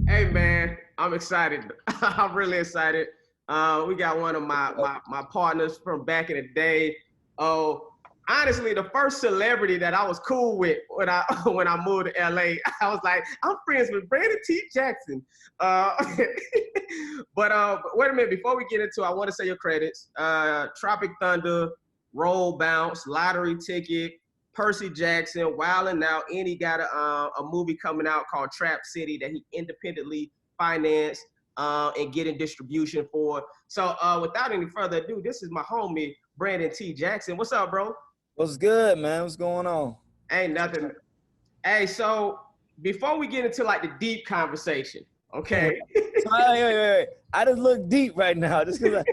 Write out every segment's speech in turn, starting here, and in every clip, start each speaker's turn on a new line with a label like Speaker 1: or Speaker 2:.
Speaker 1: Hey man, I'm excited. I'm really excited. We got one of my partners from back in the day. Oh, honestly, the first celebrity that I was cool with when I when I moved to LA, I was like, I'm friends with Brandon T. Jackson. Uh, but wait a minute, before we get into it, I want to say your credits. Tropic Thunder, Roll Bounce, Lottery Ticket, Percy Jackson, Wild 'N Out, and he got a movie coming out called Trap City that he independently financed and getting distribution for. So without any further ado, this is my homie, Brandon T. Jackson. What's up, bro?
Speaker 2: What's good, man? What's going on?
Speaker 1: Ain't nothing. Hey, so before we get into like the deep conversation, okay?
Speaker 2: Wait. I just look deep right now. Just because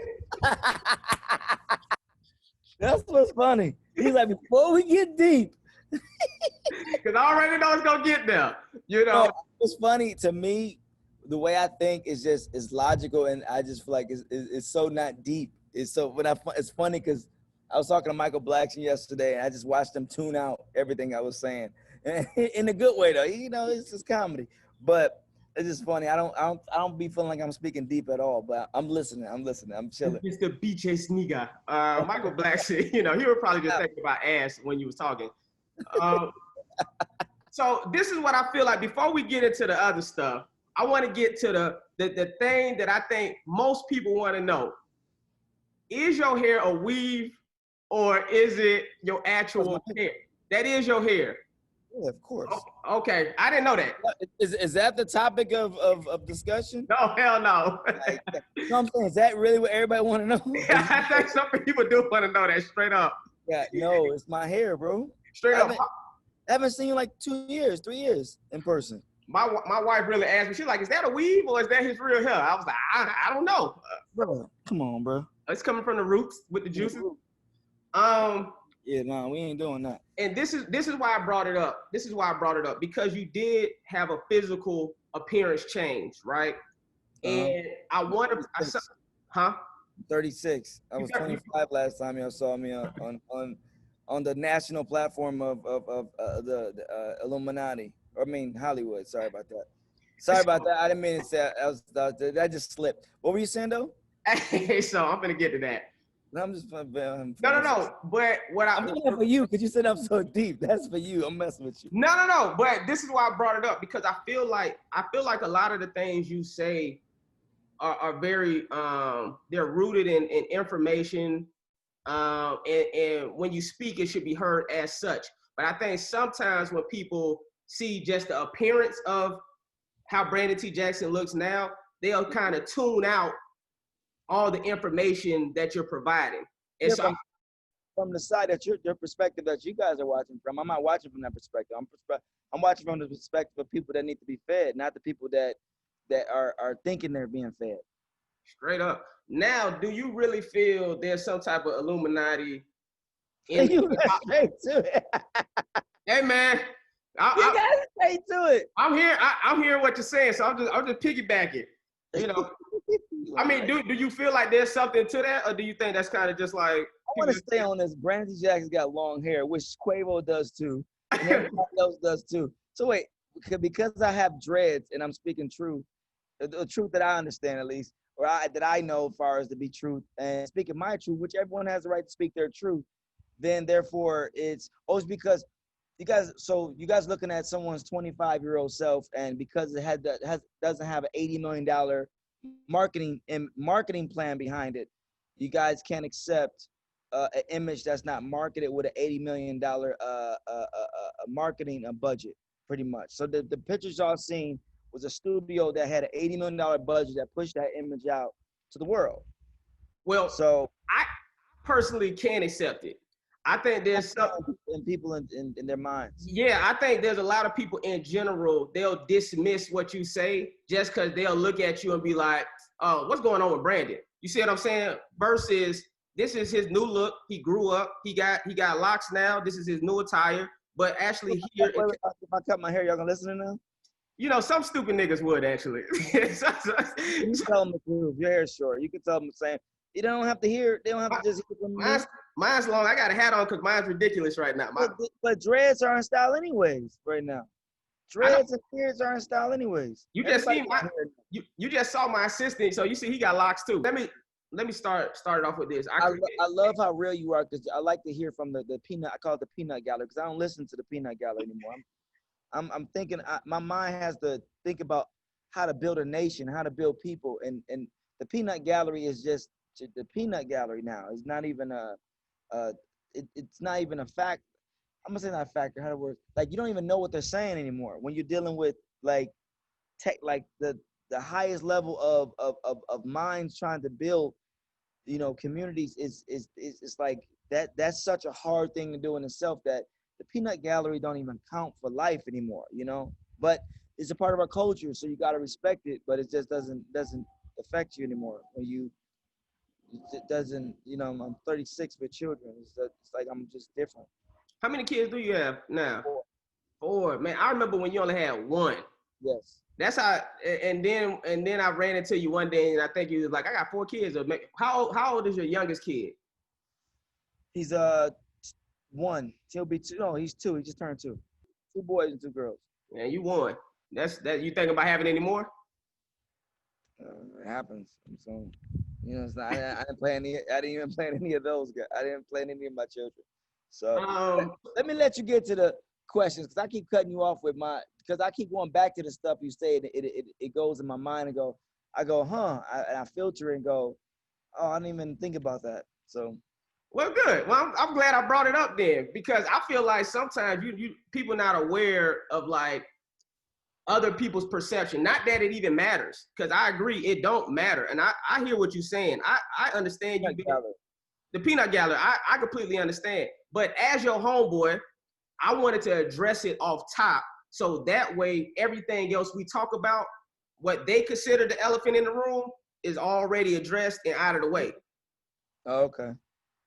Speaker 2: that's what's funny. He's like, before we get deep.
Speaker 1: Because I already know it's going to get there, you know?
Speaker 2: It's funny to me, the way I think is just, it's logical, and I just feel like it's so not deep. It's funny because I was talking to Michael Blackson yesterday, and I just watched him tune out everything I was saying. In a good way, though. You know, it's just comedy. But it's just funny. I don't be feeling like I'm speaking deep at all, but I'm listening. I'm chilling.
Speaker 1: It's the BJ Sneaker. Michael Blackson, you know, he was probably just thinking about ass when you was talking. So this is what I feel like. Before we get into the other stuff, I want to get to the thing that I think most people want to know. Is your hair a weave or is it your actual hair? That is your hair.
Speaker 2: Yeah, of course.
Speaker 1: Oh, okay, I didn't know that.
Speaker 2: Is that the topic of discussion?
Speaker 1: No, hell no.
Speaker 2: You know what I'm saying? Is that really what everybody want to know?
Speaker 1: Yeah, I think some people do want to know that straight up.
Speaker 2: Yeah, no, it's my hair, bro.
Speaker 1: Straight up.
Speaker 2: I haven't seen you in like 2 years, 3 years in person.
Speaker 1: My wife really asked me, she's like, is that a weave or is that his real hair? I was like, I don't know.
Speaker 2: Bro, come on, bro.
Speaker 1: It's coming from the roots with the juices.
Speaker 2: Yeah, no, we ain't doing that.
Speaker 1: And this is why I brought it up. This is why I brought it up, because you did have a physical appearance change, right? And I wonder, huh?
Speaker 2: 36. I was 25 last time y'all saw me on the national platform of the Illuminati. I mean Hollywood. Sorry about that. I didn't mean to say that just slipped. What were you saying though?
Speaker 1: Hey, so I'm gonna get to that.
Speaker 2: No, I'm just no.
Speaker 1: But what
Speaker 2: I'm doing it for you because you said I'm so deep. That's for you. I'm messing with you.
Speaker 1: No. But this is why I brought it up, because I feel like a lot of the things you say are very they're rooted in information, and when you speak, it should be heard as such. But I think sometimes when people see just the appearance of how Brandon T. Jackson looks now, they'll kind of tune out all the information that you're providing. And
Speaker 2: yeah,
Speaker 1: so
Speaker 2: from the side that your perspective that you guys are watching from, I'm not watching from that perspective. I'm watching from the perspective of people that need to be fed, not the people that are thinking they're being fed.
Speaker 1: Straight up. Now, do you really feel there's some type of Illuminati?
Speaker 2: You got straight to it.
Speaker 1: Hey man,
Speaker 2: you got straight to it.
Speaker 1: I'm hearing what you're saying, so I'm just piggybacking. You know, I mean, do you feel like there's something to that, or do you think that's kind of just like?
Speaker 2: I want to stay on this. Brandon T. Jackson's got long hair, which Quavo does too, and everybody else does too. So wait, because I have dreads and I'm speaking truth, the truth that I understand at least, or that I know as far as to be truth, and speaking my truth, which everyone has the right to speak their truth, then therefore it's always because you guys looking at someone's 25-year-old self, and because it doesn't have an $80 million marketing plan behind it, you guys can't accept an image that's not marketed with an $80 million marketing budget, pretty much. So the pictures y'all seen was a studio that had an $80 million budget that pushed that image out to the world.
Speaker 1: Well,
Speaker 2: so
Speaker 1: I personally can't accept it. I think there's some
Speaker 2: people in their minds.
Speaker 1: Yeah, I think there's a lot of people in general, they'll dismiss what you say just because they'll look at you and be like, oh, what's going on with Brandon? You see what I'm saying? Versus this is his new look. He grew up. He got locks now. This is his new attire. But actually here,
Speaker 2: if I cut my hair, y'all gonna listen to them?
Speaker 1: You know, some stupid niggas would actually.
Speaker 2: You tell them the truth. Your hair's short. You can tell them the same. You don't have to hear. They don't have to just hear from me.
Speaker 1: Mine's long. I got a hat on because mine's ridiculous right now.
Speaker 2: But dreads are in style anyways right now. Dreads and beards are in style anyways.
Speaker 1: You just seen you just saw my assistant, so you see he got locks too. Let me start it off with this. I
Speaker 2: love how real you are, because I like to hear from the peanut. I call it the peanut gallery because I don't listen to the peanut gallery anymore. I'm thinking. My mind has to think about how to build a nation, how to build people, and the peanut gallery is just the peanut gallery now. It's not even it's not even a fact. I'm gonna say not a factor. How to word? Like, you don't even know what they're saying anymore when you're dealing with like tech, like the highest level of minds trying to build, communities is like that. That's such a hard thing to do in itself, that the peanut gallery don't even count for life anymore, but it's a part of our culture, so you got to respect it, but it just doesn't affect you anymore when it doesn't. I'm 36 with children. It's like I'm just different.
Speaker 1: How many kids do you have now? Four. Man, I remember when you only had one.
Speaker 2: Yes.
Speaker 1: That's how. And then I ran into you one day, and I think you was like, I got 4 kids. How old is your youngest kid?
Speaker 2: He's 1. He'll be 2. No, he's 2. He just turned 2. 2 boys and 2 girls.
Speaker 1: Man, you won. That's that. You think about having any more?
Speaker 2: It happens. So, it's not, I didn't play any. I didn't even play any of those guys. I didn't play any of my children. So let me let you get to the questions, because I keep cutting you off with because I keep going back to the stuff you say. It goes in my mind and I go, and I filter and go, oh, I didn't even think about that. So.
Speaker 1: Well, good. Well, I'm glad I brought it up then, because I feel like sometimes you people not aware of like other people's perception. Not that it even matters, because I agree it don't matter, and I hear what you're saying. I understand you. The peanut gallery, I completely understand. But as your homeboy, I wanted to address it off top, so that way everything else we talk about, what they consider the elephant in the room, is already addressed and out of the way.
Speaker 2: Oh, okay.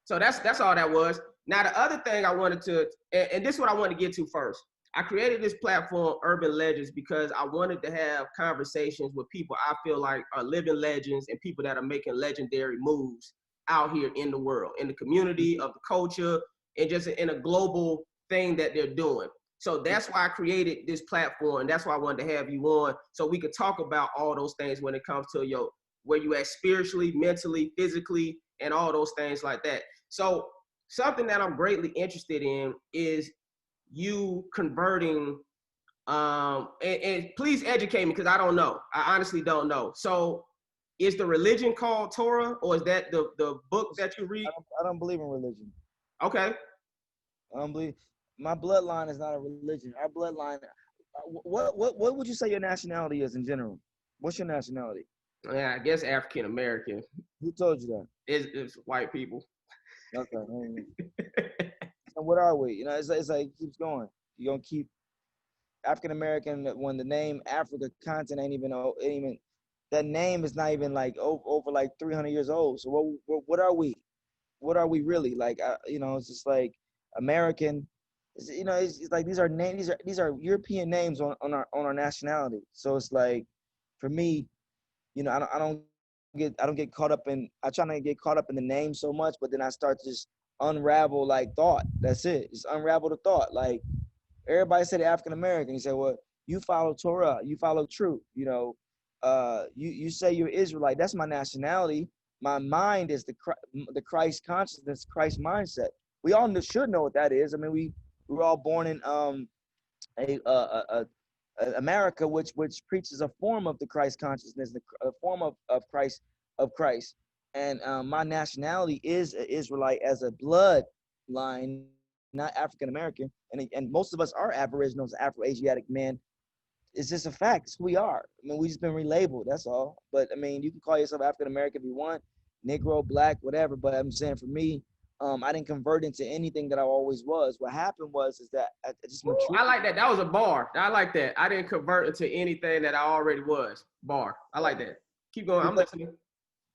Speaker 1: So that's all that was. Now the other thing I wanted to, and this is what I wanted to get to first. I created this platform, Urban Legendz, because I wanted to have conversations with people I feel like are living legends and people that are making legendary moves out here in the world, in the community, of the culture, and just in a global thing that they're doing. So that's why I created this platform. That's why I wanted to have you on, so we could talk about all those things when it comes to where you at spiritually, mentally, physically, and all those things like that. So something that I'm greatly interested in is you converting, and please educate me, because I don't know. I honestly don't know. So is the religion called Torah, or is that the book that you read?
Speaker 2: I don't believe in religion.
Speaker 1: Okay.
Speaker 2: I don't believe. My bloodline is not a religion. Our bloodline. What would you say your nationality is in general? What's your nationality?
Speaker 1: Yeah, I guess African American.
Speaker 2: Who told you that?
Speaker 1: It's white people.
Speaker 2: Okay. So what are we? It's like it keeps going. You're gonna keep African American when the name Africa continent ain't even that name is not even like over like 300 years old. So what are we? What are we really? Like it's just like American. It's like these are names. These are European names on our nationality. So it's like, for me, I don't get caught up in. I try not to get caught up in the name so much, but then I start to just unravel like thought. That's it. Just unravel the thought. Like, everybody said African American. You say, well, you follow Torah, you follow truth. You say you're Israelite. That's my nationality. My mind is the Christ consciousness, Christ mindset. We all should know what that is. I mean, we were all born in America, which preaches a form of the Christ consciousness, a form of Christ. And my nationality is an Israelite as a bloodline, not African American. And most of us are Aboriginals, Afro-Asiatic men. It's just a fact. It's who we are. I mean, we just been relabeled. That's all. But I mean, you can call yourself African American if you want, Negro, Black, whatever. But I'm saying, for me, I didn't convert into anything that I always was. What happened is that I just matured.
Speaker 1: I like that. That was a bar. I like that. I didn't convert into anything that I already was. Bar. I like that. Keep going. I'm listening.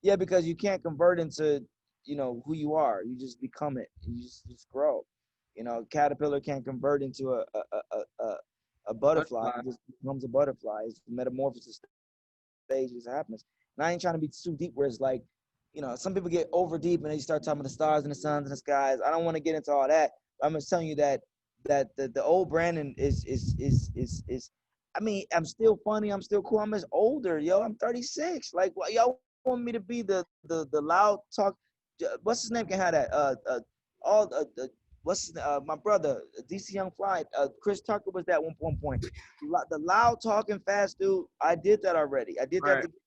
Speaker 2: Yeah, because you can't convert into, who you are. You just become it. You just grow. Caterpillar can't convert into a butterfly. It just becomes a butterfly. It's the metamorphosis stage just happens. And I ain't trying to be too deep where it's like some people get over deep and they start talking about the stars and the suns and the skies. I don't want to get into all that. I'm just telling you that the old Brandon is. I mean, I'm still funny. I'm still cool. I'm just older, yo. I'm 36. Like, what y'all want me to be the loud talk? What's his name? Can have that? All my brother, DC Young Fly, Chris Tucker was that one point. The loud talking fast dude. I did that already. I did that
Speaker 1: Right.
Speaker 2: to get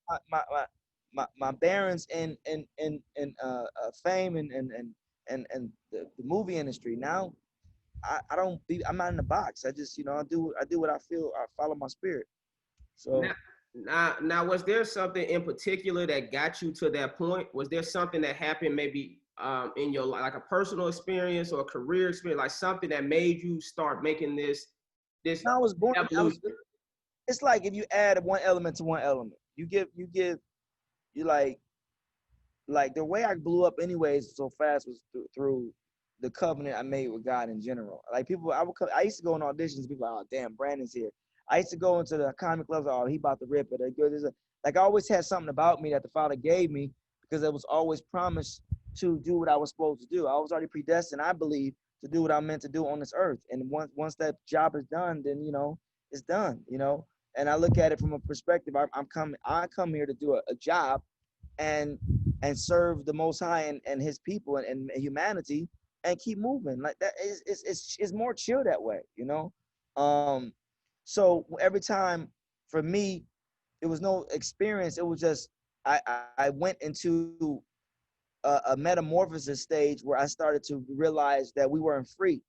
Speaker 2: my barons in fame and the movie industry. Now I'm not in the box. I just I do what I feel. I follow my spirit.
Speaker 1: Now,
Speaker 2: So
Speaker 1: now, was there something in particular that got you to that point? Was there something that happened maybe in your life, like a personal experience or a career experience, like something that made you start making this
Speaker 2: I was born.
Speaker 1: evolution?
Speaker 2: It's like if you add one element to one element, you like the way I blew up anyways so fast was through the covenant I made with God in general. Like people, I used to go on auditions. People like, oh damn, Brandon's here. I used to go into the comic clubs. Oh, he about to rip it. Like I always had something about me that the Father gave me because it was always promised to do what I was supposed to do. I was already predestined, I believe, to do what I'm meant to do on this earth. And once that job is done, then it's done. And I look at it from a perspective. I come here to do a job and serve the Most High and His people and humanity and keep moving. Like that is it's more chill that way. Um, so every time for me, it was no experience. It was just I went into a metamorphosis stage where I started to realize that we weren't free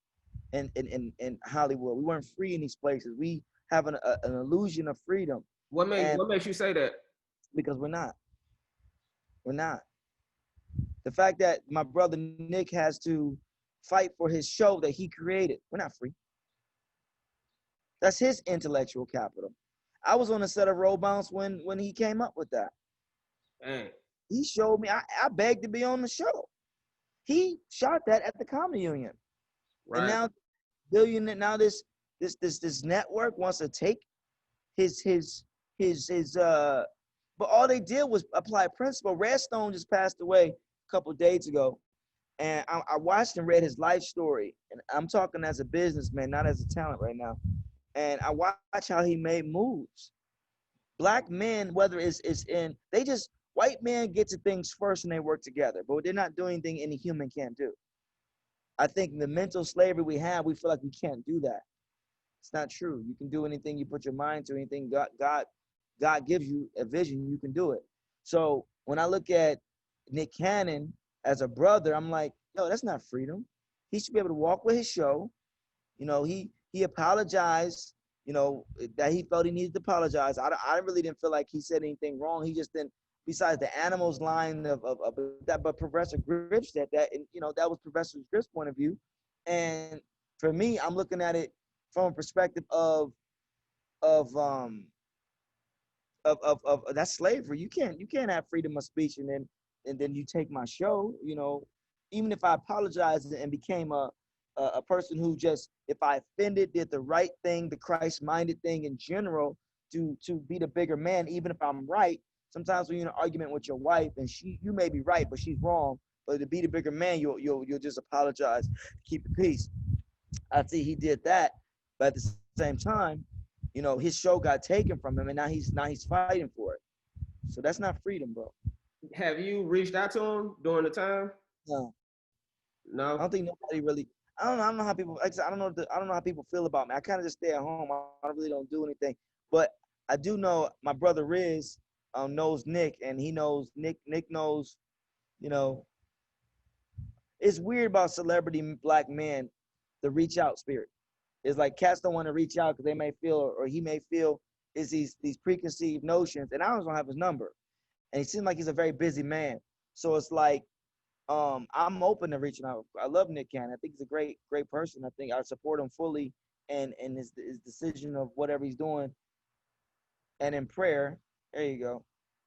Speaker 2: in Hollywood. We weren't free in these places. We have an illusion of freedom, and
Speaker 1: What makes you say that?
Speaker 2: because we're not. The fact that my brother Nick has to fight for his show that he created, we're not free. That's his intellectual capital. I was on a set of Roll Bounce when he came up with that.
Speaker 1: Dang.
Speaker 2: He showed me. I begged to be on the show. He shot that at the Comedy Union, and
Speaker 1: Right.
Speaker 2: now this network wants to take his. But all they did was apply principle. Redstone just passed away a couple of days ago, and I watched and read his life story. And I'm talking as a businessman, not as a talent right now. And I watch how he made moves. Black men, whether it's in, they just white men get to things first and they work together, but they're not doing anything any human can't do. I think the mental slavery we have, we feel like we can't do that. It's not true. You can do anything you put your mind to. Anything God gives you a vision, you can do it. So when I look at Nick Cannon as a brother, I'm like, yo, that's not freedom. He should be able to walk with his show. He apologized. That he felt he needed to apologize. I really didn't feel like he said anything wrong. He just didn't. Besides the animals line of that, but Professor Griff said that, and that was Professor Griff's point of view. And for me, I'm looking at it from a perspective of um of that's slavery. You can't have freedom of speech and then you take my show. Even if I apologized and became a person who just, if I offended, did the right thing, the Christ-minded thing in general, to be the bigger man, even if I'm right. Sometimes when you're in an argument with your wife and you may be right, but she's wrong. But to be the bigger man, you'll just apologize, keep the peace. I see he did that, but at the same time, his show got taken from him, and now he's fighting for it. So that's not freedom, bro.
Speaker 1: Have you reached out to him during the time?
Speaker 2: No, I
Speaker 1: No.
Speaker 2: don't think nobody really. I don't know how people. Like I said, I don't know how people feel about me. I kind of just stay at home. I really don't do anything. But I do know my brother Riz knows Nick, and he knows Nick. Nick knows. You know, it's weird about celebrity black men, the reach out spirit. It's like cats don't want to reach out because they may feel, or he may feel, is these preconceived notions. And I don't have his number, and he seems like he's a very busy man. So it's like, I'm open to reaching out. I love Nick Cannon. I think he's a great person. I think I support him fully, and his decision of whatever he's doing. And in prayer, there you go.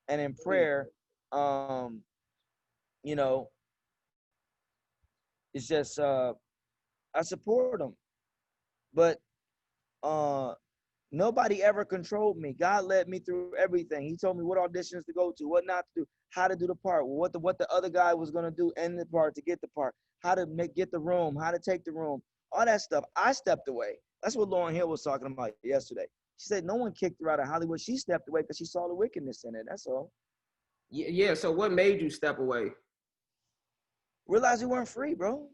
Speaker 2: And in prayer, um, you know, it's just I support him. But uh Nobody ever controlled me. God led me through everything. He told me what auditions to go to, what not to do, how to do the part, what the other guy was gonna do in the part to get the part, how to get the room, how to take the room, all that stuff. I stepped away. That's what Lauryn Hill was talking about yesterday. She said no one kicked her out of Hollywood. She stepped away because she saw the wickedness in it. That's all.
Speaker 1: Yeah. So what made you step away?
Speaker 2: Realize we weren't free, bro.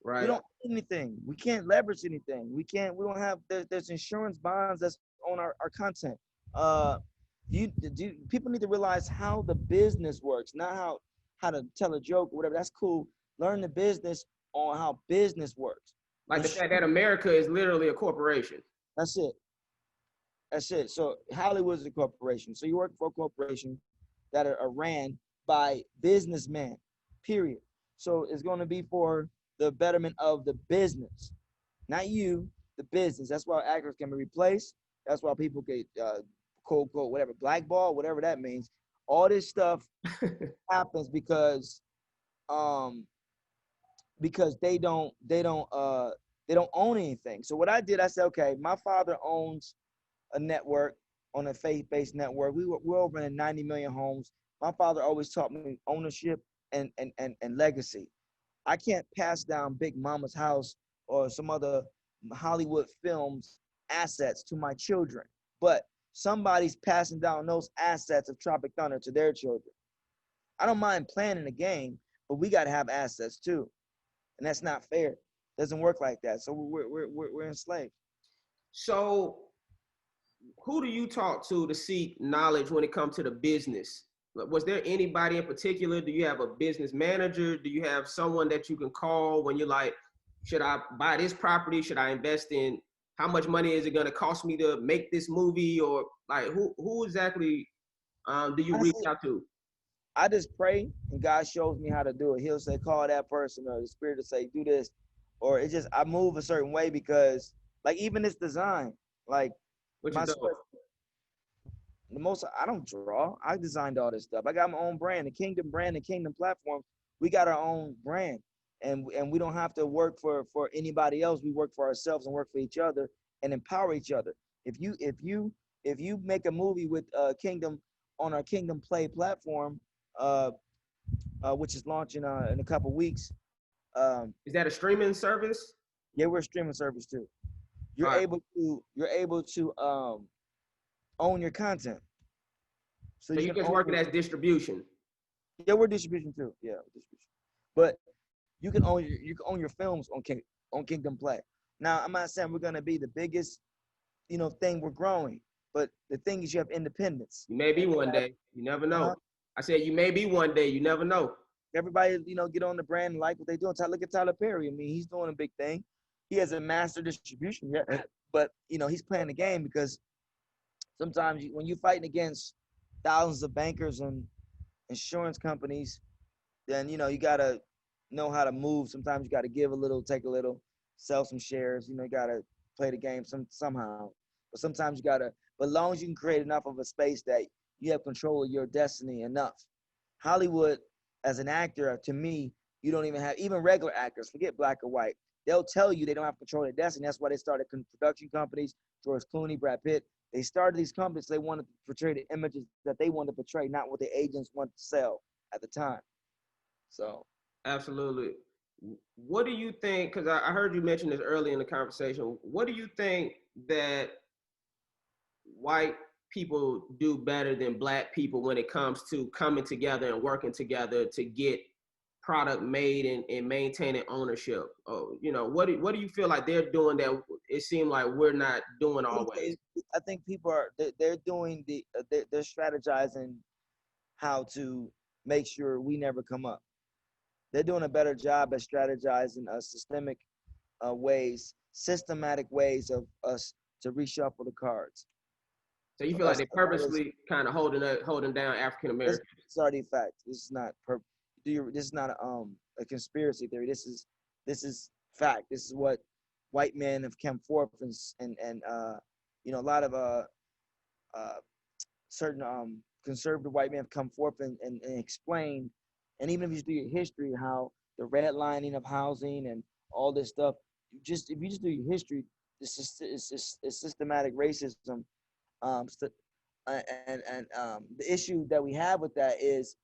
Speaker 2: We
Speaker 1: Right.
Speaker 2: don't own anything. We can't leverage anything. We can't. We don't have. There's insurance bonds that's on our content. Uh, people need to realize how the business works, not how to tell a joke or whatever. That's cool. Learn the business on how business works.
Speaker 1: Like the fact that America is literally a corporation.
Speaker 2: That's it. That's it. So Hollywood is a corporation. So you work for a corporation that are ran by businessmen. Period. So it's going to be for the betterment of the business, not you, the business. That's why actors can be replaced. That's why people get quote unquote whatever blackball, whatever that means. All this stuff happens um because they don't own anything. So what I did, I said, okay, my father owns a network on a faith-based network. We're over in 90 million homes. My father always taught me ownership and legacy. I can't pass down Big Mama's house or some other Hollywood films assets to my children, but somebody's passing down those assets of Tropic Thunder to their children. I don't mind playing in the game, but we got to have assets too, and that's not fair. It doesn't work like that. So we're enslaved.
Speaker 1: So who do you talk to seek knowledge when it comes to the business? Was there anybody in particular? Do you have a business manager? Do you have someone that you can call when you're like, should I buy this property? Should I invest in, how much money is it going to cost me to make this movie? Or like who exactly do you reach
Speaker 2: Honestly,
Speaker 1: out to?
Speaker 2: I just pray and God shows me how to do it. He'll say, call that person, or the spirit will say, do this. Or it just, I move a certain way because, like, even this design, like,
Speaker 1: What you
Speaker 2: my
Speaker 1: doing?
Speaker 2: the most, I don't draw. I designed all this stuff. I got my own brand, the Kingdom brand, the Kingdom platform. We got our own brand, and we don't have to work for anybody else. We work for ourselves and work for each other and empower each other. If you make a movie with Kingdom on our Kingdom Play platform, uh, which is launching in a couple weeks.
Speaker 1: Is that a streaming service?
Speaker 2: Yeah, we're a streaming service too.
Speaker 1: All
Speaker 2: You're
Speaker 1: right.
Speaker 2: able to own your content, so
Speaker 1: So
Speaker 2: you
Speaker 1: you
Speaker 2: can
Speaker 1: just
Speaker 2: own
Speaker 1: work it
Speaker 2: your.
Speaker 1: as distribution.
Speaker 2: Yeah, we're distribution too. Yeah, distribution. But you can own your films on Kingdom Play. Now, I'm not saying we're gonna be the biggest thing. We're growing, but the thing is you have independence.
Speaker 1: You may be
Speaker 2: And
Speaker 1: one day. You never know.
Speaker 2: uh,
Speaker 1: I said you may be one day. You never know.
Speaker 2: everybody get on the brand and like what they're doing. Look at Tyler Perry. I mean, he's doing a big thing. He hasn't mastered distribution yet, but he's playing the game because sometimes when you're fighting against thousands of bankers and insurance companies, then you gotta know how to move. Sometimes you gotta give a little, take a little, sell some shares. You gotta play the game somehow. But sometimes you gotta. But as long as you can create enough of a space that you have control of your destiny enough. Hollywood, as an actor, to me, you don't even have even regular actors. Forget black or white. They'll tell you they don't have control of their destiny. That's why they started production companies. George Clooney, Brad Pitt. They started these companies. They wanted to portray the images that they wanted to portray, not what the agents wanted to sell at the time. So
Speaker 1: Absolutely. What do you think? Because I heard you mention this early in the conversation. What do you think that white people do better than black people when it comes to coming together and working together to get product made and maintaining ownership? Oh, what do you feel like they're doing that it seems like we're not doing always?
Speaker 2: I think people are they're doing they're strategizing how to make sure we never come up. They're doing a better job at strategizing systematic ways of us to reshuffle the cards.
Speaker 1: So you
Speaker 2: For
Speaker 1: feel like
Speaker 2: us
Speaker 1: they
Speaker 2: to always,
Speaker 1: purposely kind of holding down African
Speaker 2: this,
Speaker 1: Americans?
Speaker 2: this is already fact. This is not this is not a conspiracy theory. This is fact. This is what white men have come forth and a lot of uh certain conservative white men have come forth and explain, and even if you do your history, how the redlining of housing and all this stuff, if you just do your history, it's systematic racism. St- the issue that we have with that is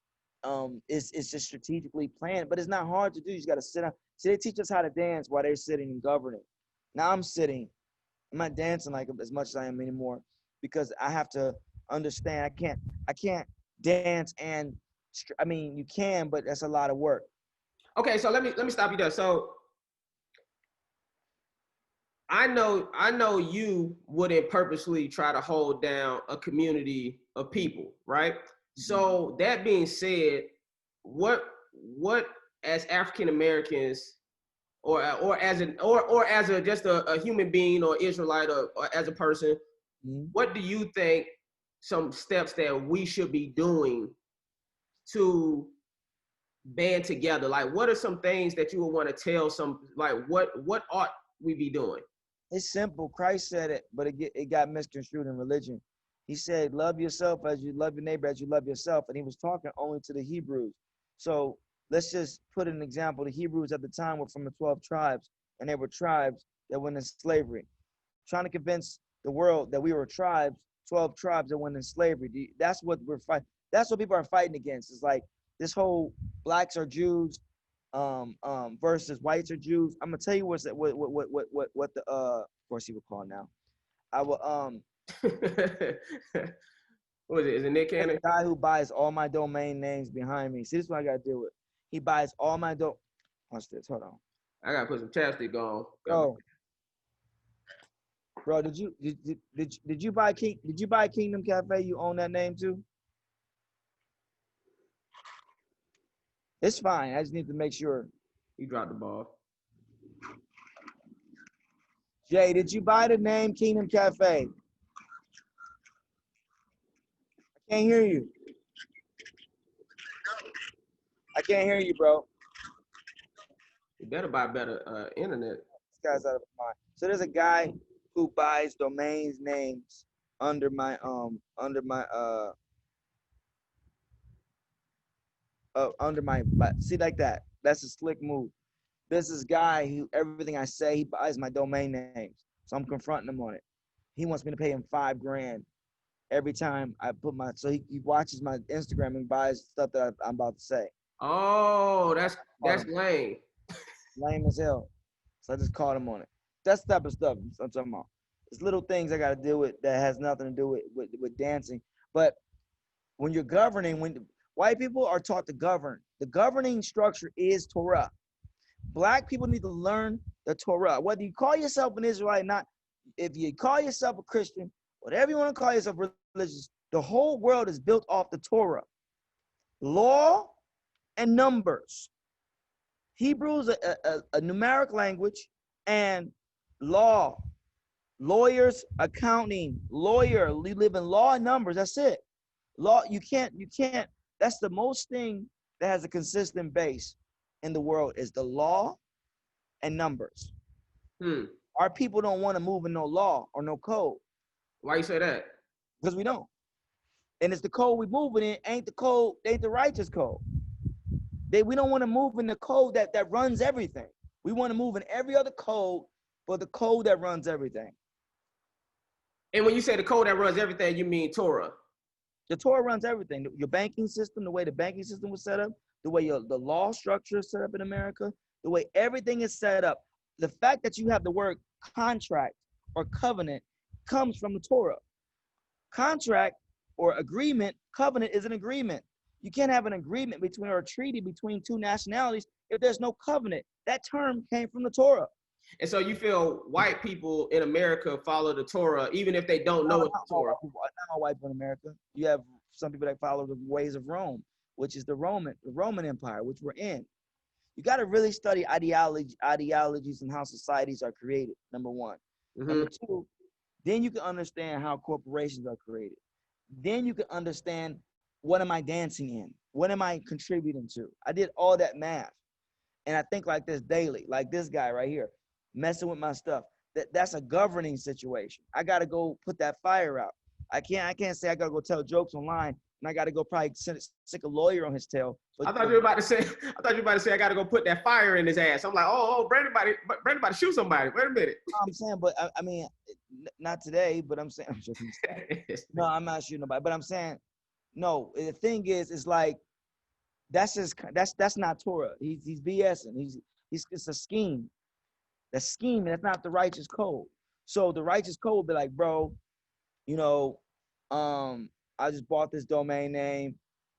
Speaker 2: it's just strategically planned, but it's not hard to do. You just got to sit down. See, they teach us how to dance while they're sitting and governing. Now I'm sitting. I'm not dancing like as much as I am anymore because I have to understand. I can't dance and I mean you can, but that's a lot of work.
Speaker 1: Okay, so let me stop you there. So I know you wouldn't purposely try to hold down a community of people, right? So that being said, what as African Americans or as an or as a just a human being or Israelite or as a person,
Speaker 2: Mm-hmm.
Speaker 1: what do you think some steps that we should be doing to band together? Like what are some things that you would want to tell some like what ought we be doing?
Speaker 2: It's simple. Christ said it, but it got misconstrued in religion. He said, "Love yourself as you love your neighbor as you love yourself," and he was talking only to the Hebrews. So let's just put an example. The Hebrews at the time were from the 12 tribes, and they were tribes that went in slavery. Trying to convince the world that we were tribes, 12 tribes that went in slavery. That's what we're fighting. That's what people are fighting against. It's like this whole blacks are Jews, versus whites are Jews. I'm gonna tell you what the of course he would call now. I will
Speaker 1: What is it? Is it Nick
Speaker 2: the
Speaker 1: Cannon?
Speaker 2: guy who buys all my domain names behind me. See, this is what I gotta deal with. He buys all my watch this, hold on.
Speaker 1: I gotta put some chapstick on.
Speaker 2: Bro, did you buy Kingdom Cafe? You own that name too? It's fine. I just need to make sure.
Speaker 1: You dropped the ball.
Speaker 2: Jay, did you buy the name Kingdom Cafe? I can't hear you. I can't hear you, bro.
Speaker 1: You better buy better internet.
Speaker 2: This guy's out of his mind. So there's a guy who buys domains names under my see like that. That's a slick move. There's this guy who everything I say he buys my domain names. So I'm confronting him on it. He wants me to pay him $5,000 every time I put my he watches my Instagram and buys stuff that I'm about to say.
Speaker 1: Oh, that's lame.
Speaker 2: Lame as hell. So I just caught him on it. That's the type of stuff I'm talking about. It's little things I got to deal with that has nothing to do with dancing. But when you're governing, when white people are taught to govern, the governing structure is Torah. Black people need to learn the Torah. Whether you call yourself an Israelite or not, if you call yourself a Christian, whatever you want to call yourself religious, the whole world is built off the Torah. Law and numbers. Hebrew is a numeric language, and law. Lawyers, accounting, lawyer, we live in law and numbers. That's it. Law, you can't, that's the most thing that has a consistent base in the world is the law and numbers. Our people don't want to move in no law or no code.
Speaker 1: Why you say that?
Speaker 2: Because we don't. And it's the code we moving in, ain't the righteous code. We don't want to move in the code that runs everything. We want to move in every other code, but the code that runs everything.
Speaker 1: And when you say the code that runs everything, you mean Torah?
Speaker 2: The Torah runs everything. Your banking system, the way the banking system was set up, the way the law structure is set up in America, the way everything is set up. The fact that you have the word contract or covenant comes from the Torah. Contract or agreement, covenant is an agreement. You can't have an agreement between or a treaty between two nationalities if there's no covenant. That term came from the Torah.
Speaker 1: And so you feel white people in America follow the Torah, even if they don't know it's the Torah?
Speaker 2: Not all white people in America. You have some people that follow the ways of Rome, which is the Roman Empire, which we're in. You got to really study ideologies and how societies are created, number one. Number two, then you can understand how corporations are created. Then you can understand, what am I dancing in? What am I contributing to? I did all that math. And I think like this daily, like this guy right here, messing with my stuff. That's a governing situation. I got to go put that fire out. I can't say I got to go tell jokes online and I got to go probably stick a lawyer on his tail.
Speaker 1: I thought you were about to say. I got to go put that fire in his ass. I'm like, Brandon about to shoot somebody. Wait a minute.
Speaker 2: I'm saying, but I mean, not today. But I'm saying, no, I'm not shooting nobody. But I'm saying, no. The thing is, it's like that's not Torah. He's BSing. It's a scheme. That's scheme. That's not the righteous code. So the righteous code would be like, bro, you know, I just bought this domain name.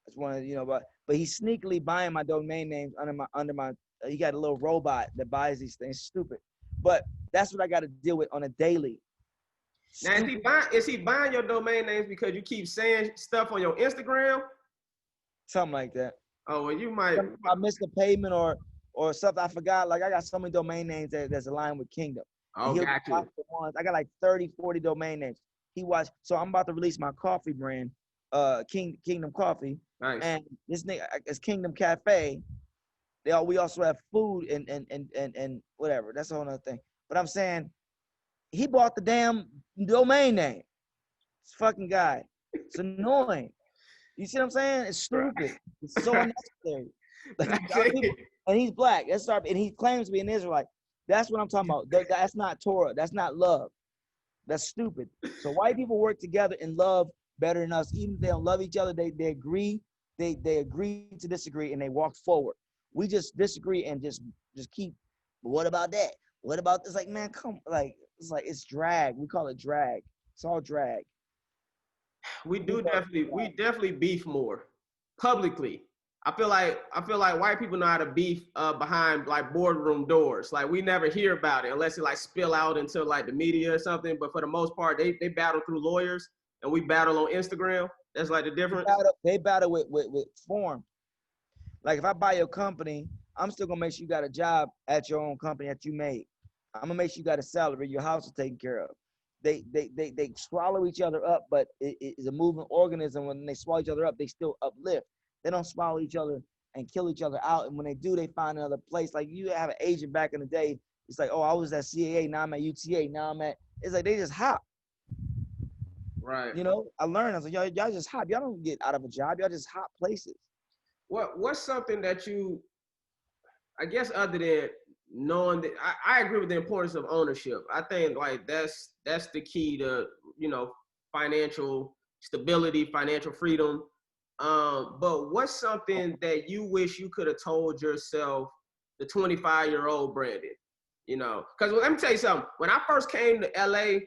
Speaker 2: I just wanted, you know, but he's sneakily buying my domain names under my. He got a little robot that buys these things. Stupid, but that's what I got to deal with on a daily.
Speaker 1: Now, is he buying your domain names because you keep saying stuff on your Instagram?
Speaker 2: Something like that.
Speaker 1: Oh, well, you might.
Speaker 2: I missed a payment or something. I forgot. Like I got so many domain names that's aligned with Kingdom.
Speaker 1: Oh, got you.
Speaker 2: I got like 30, 40 domain names. So I'm about to release my coffee brand, Kingdom Coffee.
Speaker 1: Nice.
Speaker 2: And this nigga is Kingdom Cafe. We also have food and whatever. That's a whole other thing. But I'm saying he bought the damn domain name. This fucking guy. It's annoying. You see what I'm saying? It's stupid. It's so unnecessary. And he's black. And he claims to be an Israelite. That's what I'm talking about. That's not Torah. That's not love. That's stupid. So white people work together and love better than us. Even if they don't love each other, they agree. They agree to disagree and they walk forward. We just disagree and just keep. What about that? What about this? Like, man, it's drag. We call it drag. It's all drag.
Speaker 1: We definitely beef more publicly. I feel like white people know how to beef behind like boardroom doors. Like we never hear about it unless it like spill out into like the media or something. But for the most part, they battle through lawyers and we battle on Instagram. That's like the difference.
Speaker 2: They battle with form. Like if I buy your company, I'm still gonna make sure you got a job at your own company that you made. I'm gonna make sure you got a salary, your house is taken care of. They swallow each other up, but it is a moving organism. When they swallow each other up, they still uplift. They don't swallow each other and kill each other out. And when they do, they find another place. Like you have an agent back in the day. It's like, oh, I was at CAA, now I'm at UTA, now I'm at. It's like they just hop.
Speaker 1: Right.
Speaker 2: You know, I learned. I was like, y'all just hop. Y'all don't get out of a job. Y'all just hop places.
Speaker 1: What's something that you, I guess, other than knowing that I agree with the importance of ownership. I think like that's the key to, you know, financial stability, financial freedom. But what's something that you wish you could have told yourself, the 25-year-old Brandon? You know, because let me tell you something. When I first came to LA,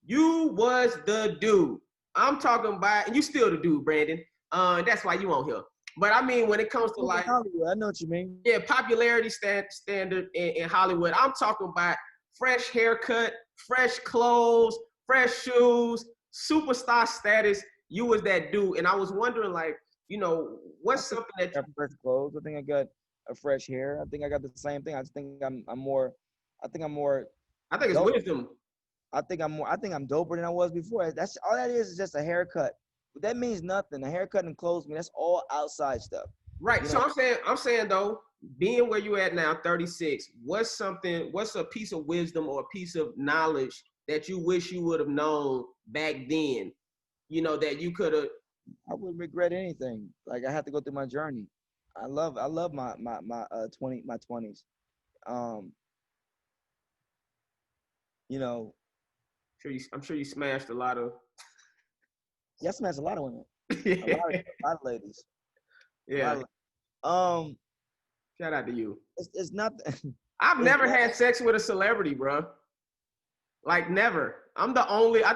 Speaker 1: you was the dude. I'm talking about, and you still the dude, Brandon. That's why you on here. But I mean, when it comes to like
Speaker 2: Hollywood, I know what you mean.
Speaker 1: Yeah, popularity standard in Hollywood. I'm talking about fresh haircut, fresh clothes, fresh shoes, superstar status. You was that dude, and I was wondering, like, you know, what's something that you...
Speaker 2: fresh clothes. I think I got a fresh hair. I think I got the same thing. I just think I'm more. I think it's
Speaker 1: dope. Wisdom.
Speaker 2: I think I'm doper than I was before. That's all that is just a haircut. But that means nothing. A haircut and clothes, that's all outside stuff.
Speaker 1: Right.
Speaker 2: You
Speaker 1: so
Speaker 2: know?
Speaker 1: I'm saying though, being where you at now, 36, what's a piece of wisdom or a piece of knowledge that you wish you would have known back then? You know, that you could have.
Speaker 2: I wouldn't regret anything. Like I have to go through my journey. I love my 20s. You know.
Speaker 1: I'm sure you smashed a lot of.
Speaker 2: Yeah, I smashed a lot of women.
Speaker 1: Yeah.
Speaker 2: A lot of ladies.
Speaker 1: Yeah. Shout out to you.
Speaker 2: It's nothing.
Speaker 1: I've never had sex with a celebrity, bro. Like never. I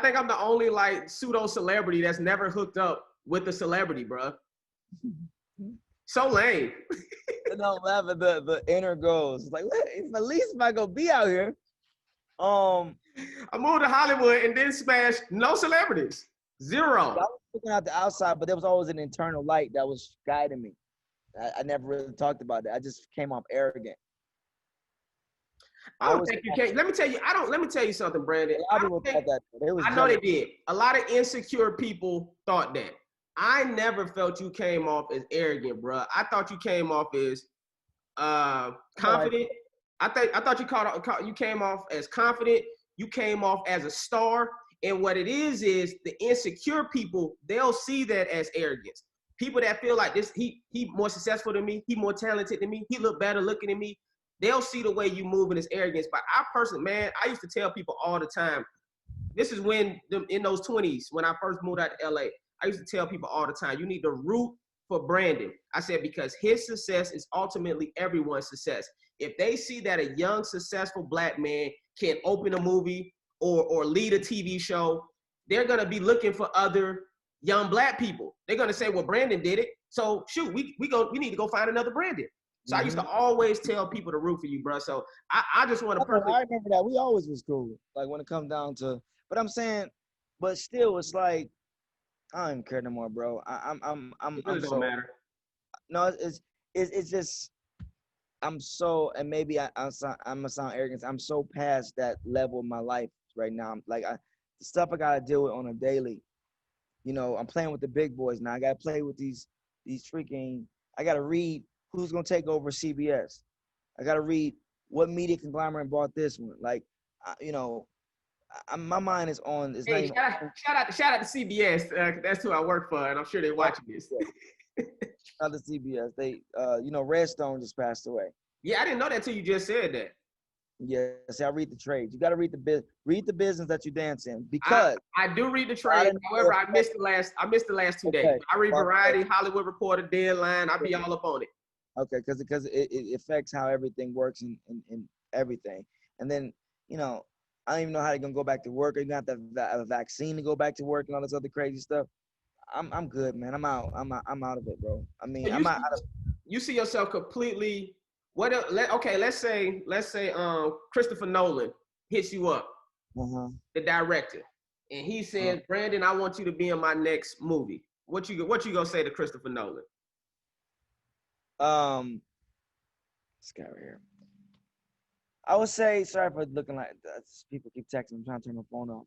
Speaker 1: think I'm the only like pseudo celebrity that's never hooked up with a celebrity, bro. So lame.
Speaker 2: No, laugh at the inner goals. Like, at least if I go be out here. I
Speaker 1: moved to Hollywood and then smashed no celebrities. Zero.
Speaker 2: I was looking out the outside, but there was always an internal light that was guiding me. I never really talked about that. I just came off arrogant.
Speaker 1: I don't think you can. Let me tell you something, Brandon.
Speaker 2: I know
Speaker 1: they did. A lot of insecure people thought that. I never felt you came off as arrogant, bro. I thought you came off as confident. I thought you came off as confident. You came off as a star, And what it is the insecure people, they'll see that as arrogance. People that feel like this, he more successful than me, he more talented than me, he look better looking than me. They'll see the way you move in as arrogance. But I personally, man, I used to tell people all the time, this is when in those 20s, when I first moved out to LA, I used to tell people all the time, you need to root for Brandon. I said, because his success is ultimately everyone's success. If they see that a young, successful Black man can open a movie or lead a TV show, they're gonna be looking for other young Black people. They're gonna say, well, Brandon did it. So shoot, we need to go find another Brandon. So I used to always tell people to root for you, bro. So I just want to
Speaker 2: I remember that. We always was cool. Like when it comes down to, but I'm saying, but still, it's like I don't even care no more, bro.
Speaker 1: It really
Speaker 2: I'm so
Speaker 1: don't matter.
Speaker 2: no, it's just I'm so, and maybe I'm gonna sound arrogant. I'm so past that level of my life right now. I'm like the stuff I gotta deal with on a daily. You know, I'm playing with the big boys now. I gotta play with these freaking. I gotta read who's gonna take over CBS. I gotta read what media conglomerate bought this one. Like, you know, my mind is on. It's not
Speaker 1: Hey,
Speaker 2: even.
Speaker 1: shout out to CBS. That's who I work for, and I'm sure they're watching this.
Speaker 2: Not the CBS. They, you know, Redstone just passed away.
Speaker 1: Yeah, I didn't know that till you just said that.
Speaker 2: Yes, I read the trades. You got to read the business that you dance in, because
Speaker 1: I do read the trade. However, I missed the last 2 days. I read Variety, Hollywood Reporter, Deadline. I'll be all up on it.
Speaker 2: Okay, because it affects how everything works in everything. And then, you know, I don't even know how they're gonna go back to work. You're gonna have to have a vaccine to go back to work and all this other crazy stuff. I'm good, man. I'm out of it, bro. I mean,
Speaker 1: So you see yourself completely. Okay, let's say Christopher Nolan hits you up, the director, and he says, Brandon, I want you to be in my next movie. What you gonna say to Christopher Nolan?
Speaker 2: This guy right here. I would say, sorry for looking like people keep texting. I'm trying to turn my phone off.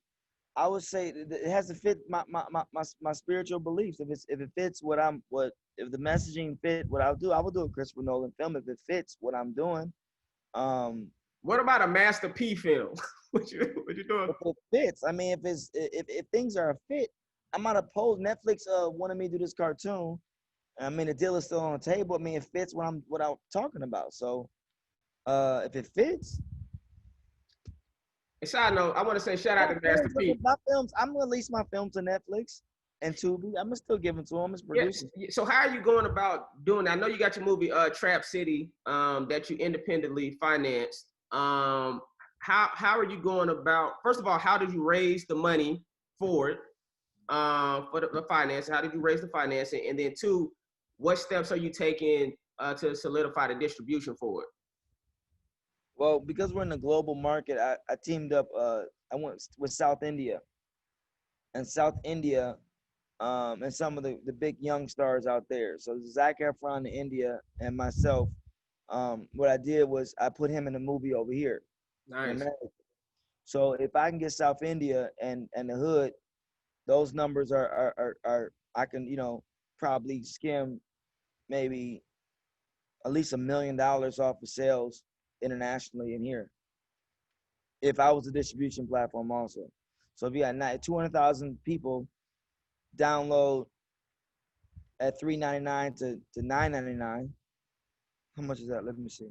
Speaker 2: I would say it has to fit my spiritual beliefs. If it fits if the messaging fit what I'll do, I will do a Christopher Nolan film if it fits what I'm doing.
Speaker 1: What about a Master P film? what you doing?
Speaker 2: If it fits, I mean, if things are a fit, I'm not opposed. Netflix wanted me to do this cartoon. I mean, the deal is still on the table. I mean, it fits what I'm talking about. So, if it fits.
Speaker 1: And side note, I want to say shout out to Master P.
Speaker 2: My films, I'm gonna release my film to Netflix and Tubi. I'm gonna still give them to them as producers.
Speaker 1: Yeah. So how are you going about doing that? I know you got your movie Trap City that you independently financed. How are you going about? First of all, how did you raise the money for it? For the financing? How did you raise the financing? And then two, what steps are you taking to solidify the distribution for it?
Speaker 2: Well, because we're in the global market, I teamed up. I went with South India, and and some of the big young stars out there. So Zac Efron in India and myself. What I did was I put him in a movie over here.
Speaker 1: Nice.
Speaker 2: So if I can get South India and the hood, those numbers are I can, you know, probably skim maybe at least $1 million off of sales internationally in here if I was a distribution platform also. So if you got 200,000 people download at $3.99 to $9.99, how much is that? Let me see.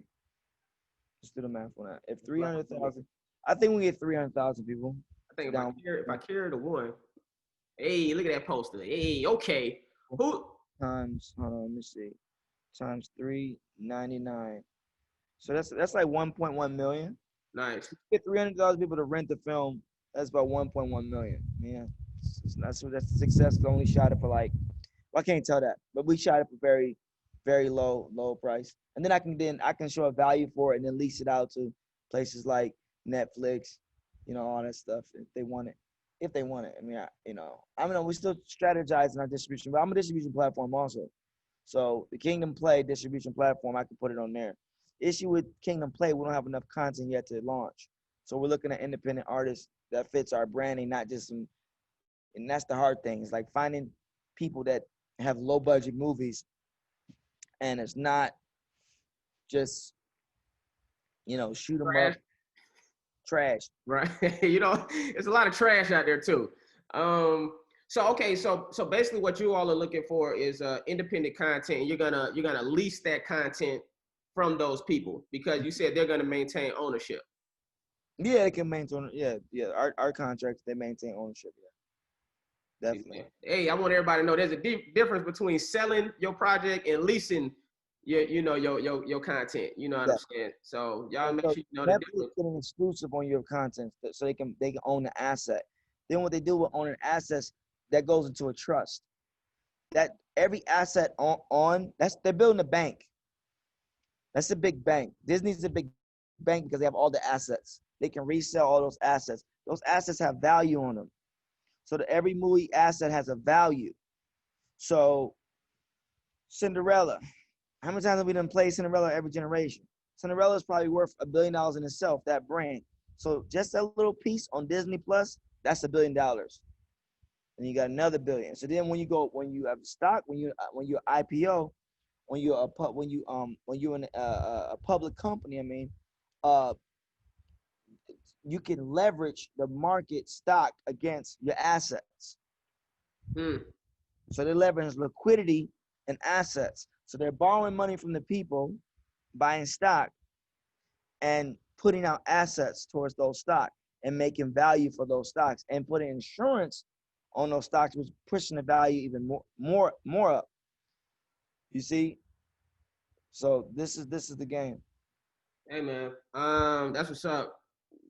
Speaker 2: Let's do the math on that. If 300,000, I think we get 300,000 people.
Speaker 1: I think if I carry the one, hey, look at that poster. Hey, okay. Who
Speaker 2: times? Hold on, let me see. Times $3.99. So that's like 1.1 million.
Speaker 1: Nice.
Speaker 2: Get 300,000 people to rent the film. That's about 1.1 million. Yeah, that's the success. We only shot it for like, well, I can't tell that, but we shot it for very, very low price. And then I can show a value for it and then lease it out to places like Netflix, you know, all that stuff if they want it. If they want it, I mean, I mean, we're still strategizing our distribution, but I'm a distribution platform also. So the Kingdom Play distribution platform, I can put it on there. Issue with Kingdom Play, we don't have enough content yet to launch. So we're looking at independent artists that fits our branding, not just some, and that's the hard thing. It's like finding people that have low budget movies and it's not just, you know, shoot them up. Trash.
Speaker 1: Right. There's a lot of trash out there too. So basically what you all are looking for is independent content. You're gonna lease that content from those people because you said they're gonna maintain ownership.
Speaker 2: Yeah, they can maintain. Yeah, yeah. Our contracts, they maintain ownership. Yeah, definitely.
Speaker 1: Hey, I want everybody to know there's a difference between selling your project and leasing your content. You know what I'm saying? So y'all make
Speaker 2: So
Speaker 1: sure you know the
Speaker 2: Netflix
Speaker 1: difference.
Speaker 2: get an exclusive on your content, so they can own the asset. Then what they do with owning assets, that goes into a trust. That every asset they're building a bank. That's a big bank. Disney's a big bank because they have all the assets. They can resell all those assets. Those assets have value on them. So that every movie asset has a value. So Cinderella, how many times have we done play Cinderella every generation? Cinderella is probably worth $1 billion in itself, that brand. So just a little piece on Disney Plus, that's $1 billion. And you got another billion. So then when you have stock, when you IPO, when you're in a public company, I mean, you can leverage the market stock against your assets. So they leverage liquidity and assets. So they're borrowing money from the people, buying stock, and putting out assets towards those stocks and making value for those stocks and putting insurance on those stocks, which is pushing the value even more up. You see? So this is the game.
Speaker 1: Hey man, that's what's up.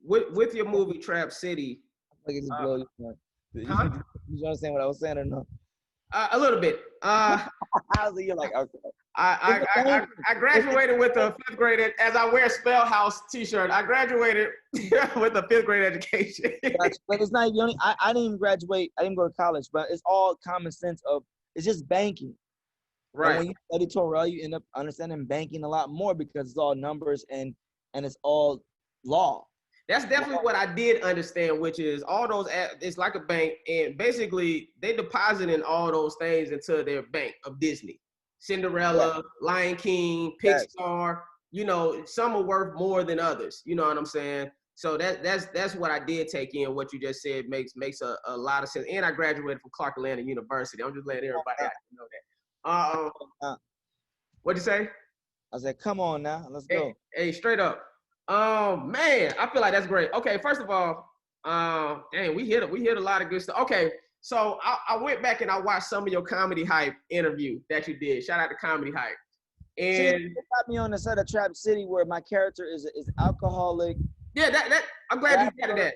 Speaker 1: With your movie Trap City.
Speaker 2: Like it just blow your mind.
Speaker 1: Huh?
Speaker 2: You understand what I was saying or no?
Speaker 1: A little bit.
Speaker 2: You're like, okay.
Speaker 1: I graduated with a 5th grade, as I wear Spell House t-shirt. I graduated with a 5th grade education.
Speaker 2: But it's not even, I didn't even graduate. I didn't go to college, but it's all common sense it's just banking. Right. And when you study Torah, you end up understanding banking a lot more because it's all numbers and it's all law.
Speaker 1: That's definitely what I did understand, which is all those, it's like a bank, and basically they deposit in all those things into their bank of Disney. Cinderella, Lion King, Pixar, some are worth more than others. You know what I'm saying? So that's what I did take in. What you just said makes a lot of sense. And I graduated from Clark Atlanta University. I'm just letting everybody know that. What'd you say?
Speaker 2: I said, come on now, let's go.
Speaker 1: Hey, straight up. Man, I feel like that's great. Okay, first of all, dang, we hit a lot of good stuff. Okay, so I went back and I watched some of your Comedy Hype interview that you did. Shout out to Comedy Hype. And
Speaker 2: it got me on the set of Trap City where my character is alcoholic.
Speaker 1: Yeah, that I'm glad you added that.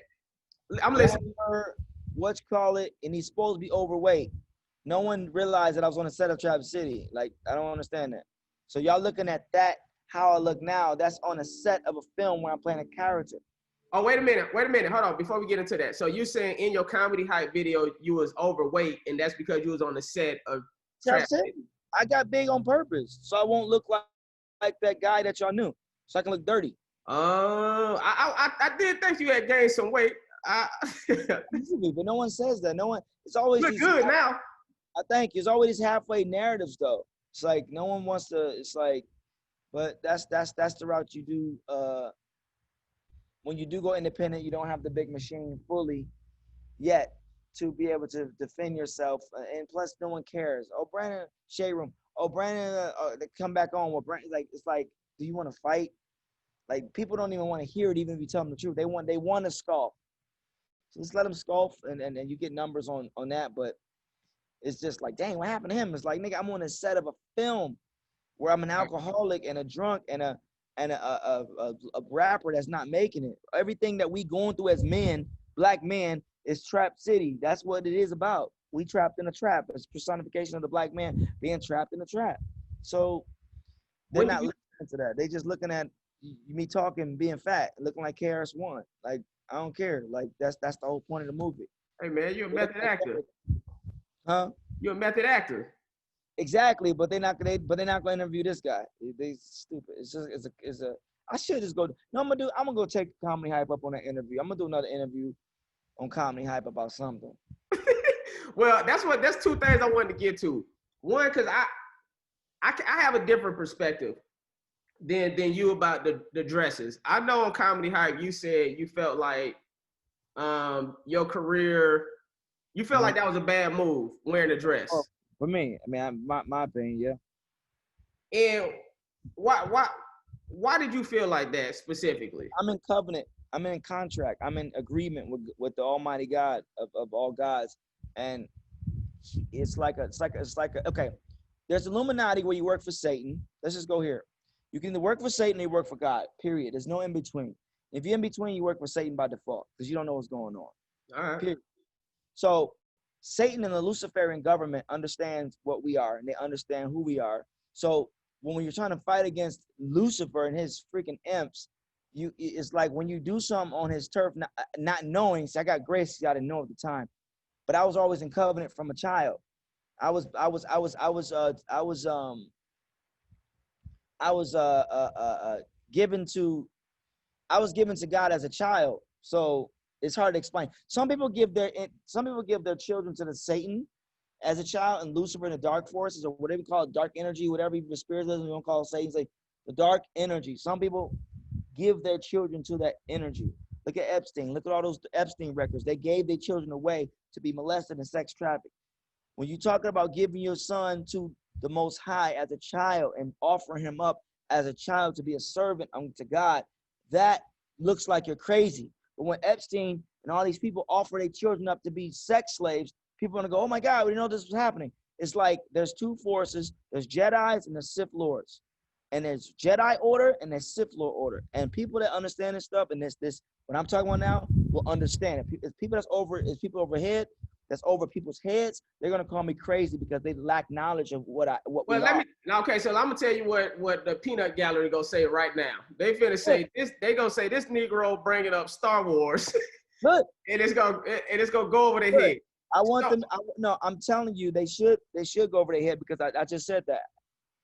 Speaker 1: I'm listening.
Speaker 2: What you call it? And he's supposed to be overweight. No one realized that I was on the set of Trap City. Like, I don't understand that. So y'all looking at that, how I look now, that's on a set of a film where I'm playing a character.
Speaker 1: Oh, wait a minute. Hold on, before we get into that. So you saying in your Comedy Hype video, you was overweight, and that's because you was on the set of Trap City.
Speaker 2: I got big on purpose, so I won't look like that guy that y'all knew, so I can look dirty.
Speaker 1: I did think you had gained some weight.
Speaker 2: But no one says that. No one. It's always
Speaker 1: look good now.
Speaker 2: I think it's always these halfway narratives though. It's like no one wants to. It's like, but that's the route you do. When you do go independent, you don't have the big machine fully yet to be able to defend yourself. And plus, no one cares. Oh, Brandon, Shade Room. Oh, Brandon, they come back on. Well, Brandon, like it's like, do you want to fight? Like people don't even want to hear it, even if you tell them the truth. They want to scoff. So just let them scoff, and you get numbers on that. But it's just like, dang, what happened to him? It's like, nigga, I'm on a set of a film where I'm an alcoholic and a drunk and a rapper that's not making it. Everything that we going through as men, black men, is Trap City. That's what it is about. We trapped in a trap. It's personification of the black man being trapped in a trap. So they're not listening to that. They just looking at me talking, being fat, looking like KRS-One. Like, I don't care. Like that's the whole point of the movie.
Speaker 1: Hey man, you're a method actor.
Speaker 2: Huh?
Speaker 1: You're a method actor.
Speaker 2: Exactly, but they're not gonna interview this guy. They stupid. It's a. I should just go. No, I'm gonna go take Comedy Hype up on that interview. I'm gonna do another interview on Comedy Hype about something.
Speaker 1: Well, that's two things I wanted to get to. One, because I have a different perspective. than you about the dresses. I know on Comedy Hype you said you felt like your career, you felt like that was a bad move wearing a
Speaker 2: Oh,
Speaker 1: dress.
Speaker 2: for me, I mean, my opinion, yeah.
Speaker 1: And why did you feel like that specifically?
Speaker 2: I'm in covenant. I'm in contract. I'm in agreement with the Almighty God of all gods, and okay. There's Illuminati where you work for Satan. Let's just go here. You can either work for Satan or you work for God. Period. There's no in between. If you're in between, you work for Satan by default because you don't know what's going on.
Speaker 1: All right.
Speaker 2: Period. So Satan and the Luciferian government understands what we are, and they understand who we are. So when you're trying to fight against Lucifer and his freaking imps, it's like when you do something on his turf, not knowing. See, I got grace, I didn't know at the time, but I was always in covenant from a child. I was given to God as a child. So it's hard to explain. Some people give their children to the Satan as a child, and Lucifer and the dark forces, or whatever you call it, dark energy, whatever the spiritualism you want to call it, Satan's like the dark energy. Some people give their children to that energy. Look at Epstein. Look at all those Epstein records. They gave their children away to be molested and sex trafficked. When you're talking about giving your son to the Most High as a child and offering him up as a child to be a servant unto God, that looks like you're crazy. But when Epstein and all these people offer their children up to be sex slaves, people are going to go, oh my God, we didn't know this was happening. It's like there's two forces. There's Jedis and there's Sith Lords. And there's Jedi order and there's Sith Lord order. And people that understand this stuff, and this what I'm talking about now, will understand. If people people overhead, that's over people's heads, they're gonna call me crazy because they lack knowledge of what we are.
Speaker 1: Okay, so I'm gonna tell you what the peanut gallery gonna say right now. They finna say this. They gonna say this Negro bringing up Star Wars.
Speaker 2: Good.
Speaker 1: and it's gonna go over their head.
Speaker 2: I want them. No, I'm telling you, they should go over their head because I just said that.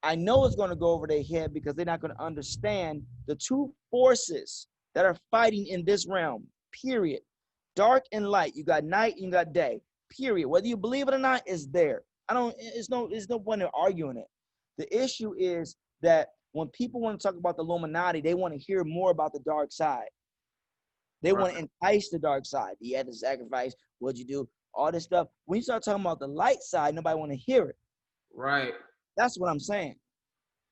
Speaker 2: I know it's going to go over their head because they're not going to understand the two forces that are fighting in this realm, period. Dark and light. You got night and you got day, period. Whether you believe it or not, is there. There's no point in arguing it. The issue is that when people want to talk about the Illuminati, they want to hear more about the dark side. They want to entice the dark side. You had to sacrifice. What'd you do? All this stuff. When you start talking about the light side, nobody want to hear it.
Speaker 1: Right.
Speaker 2: That's what I'm saying.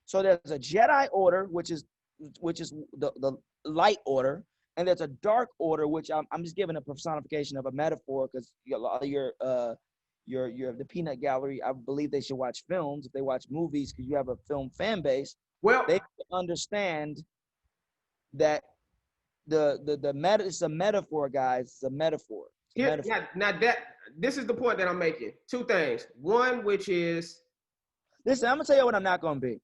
Speaker 2: So there's a Jedi order, which is the light order, and there's a dark order, which I'm just giving a personification of a metaphor because a lot of your the peanut gallery, I believe they should watch films if they watch movies because you have a film fan base.
Speaker 1: Well,
Speaker 2: they understand that it's a metaphor, guys. It's a metaphor.
Speaker 1: Now this is the point that I'm making. Two things. One, which is,
Speaker 2: listen, I'm gonna tell you what I'm not gonna be.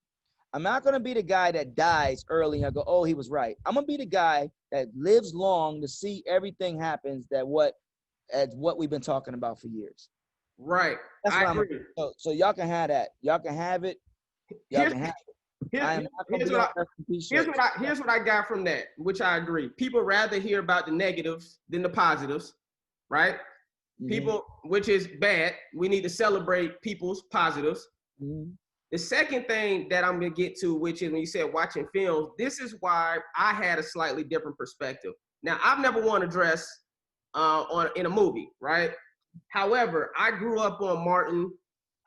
Speaker 2: I'm not gonna be the guy that dies early and I go, oh, he was right. I'm gonna be the guy that lives long to see everything happens what we've been talking about for years.
Speaker 1: Right.
Speaker 2: That's what I'm agree. So y'all can have that. Y'all can have it. Y'all can have it.
Speaker 1: Here's what I got from that, which I agree. People rather hear about the negatives than the positives, right? Mm-hmm. People, which is bad. We need to celebrate people's positives. Mm-hmm. The second thing that I'm gonna get to, which is when you said watching films, this is why I had a slightly different perspective. Now, I've never worn a dress in a movie, right? However, I grew up on Martin.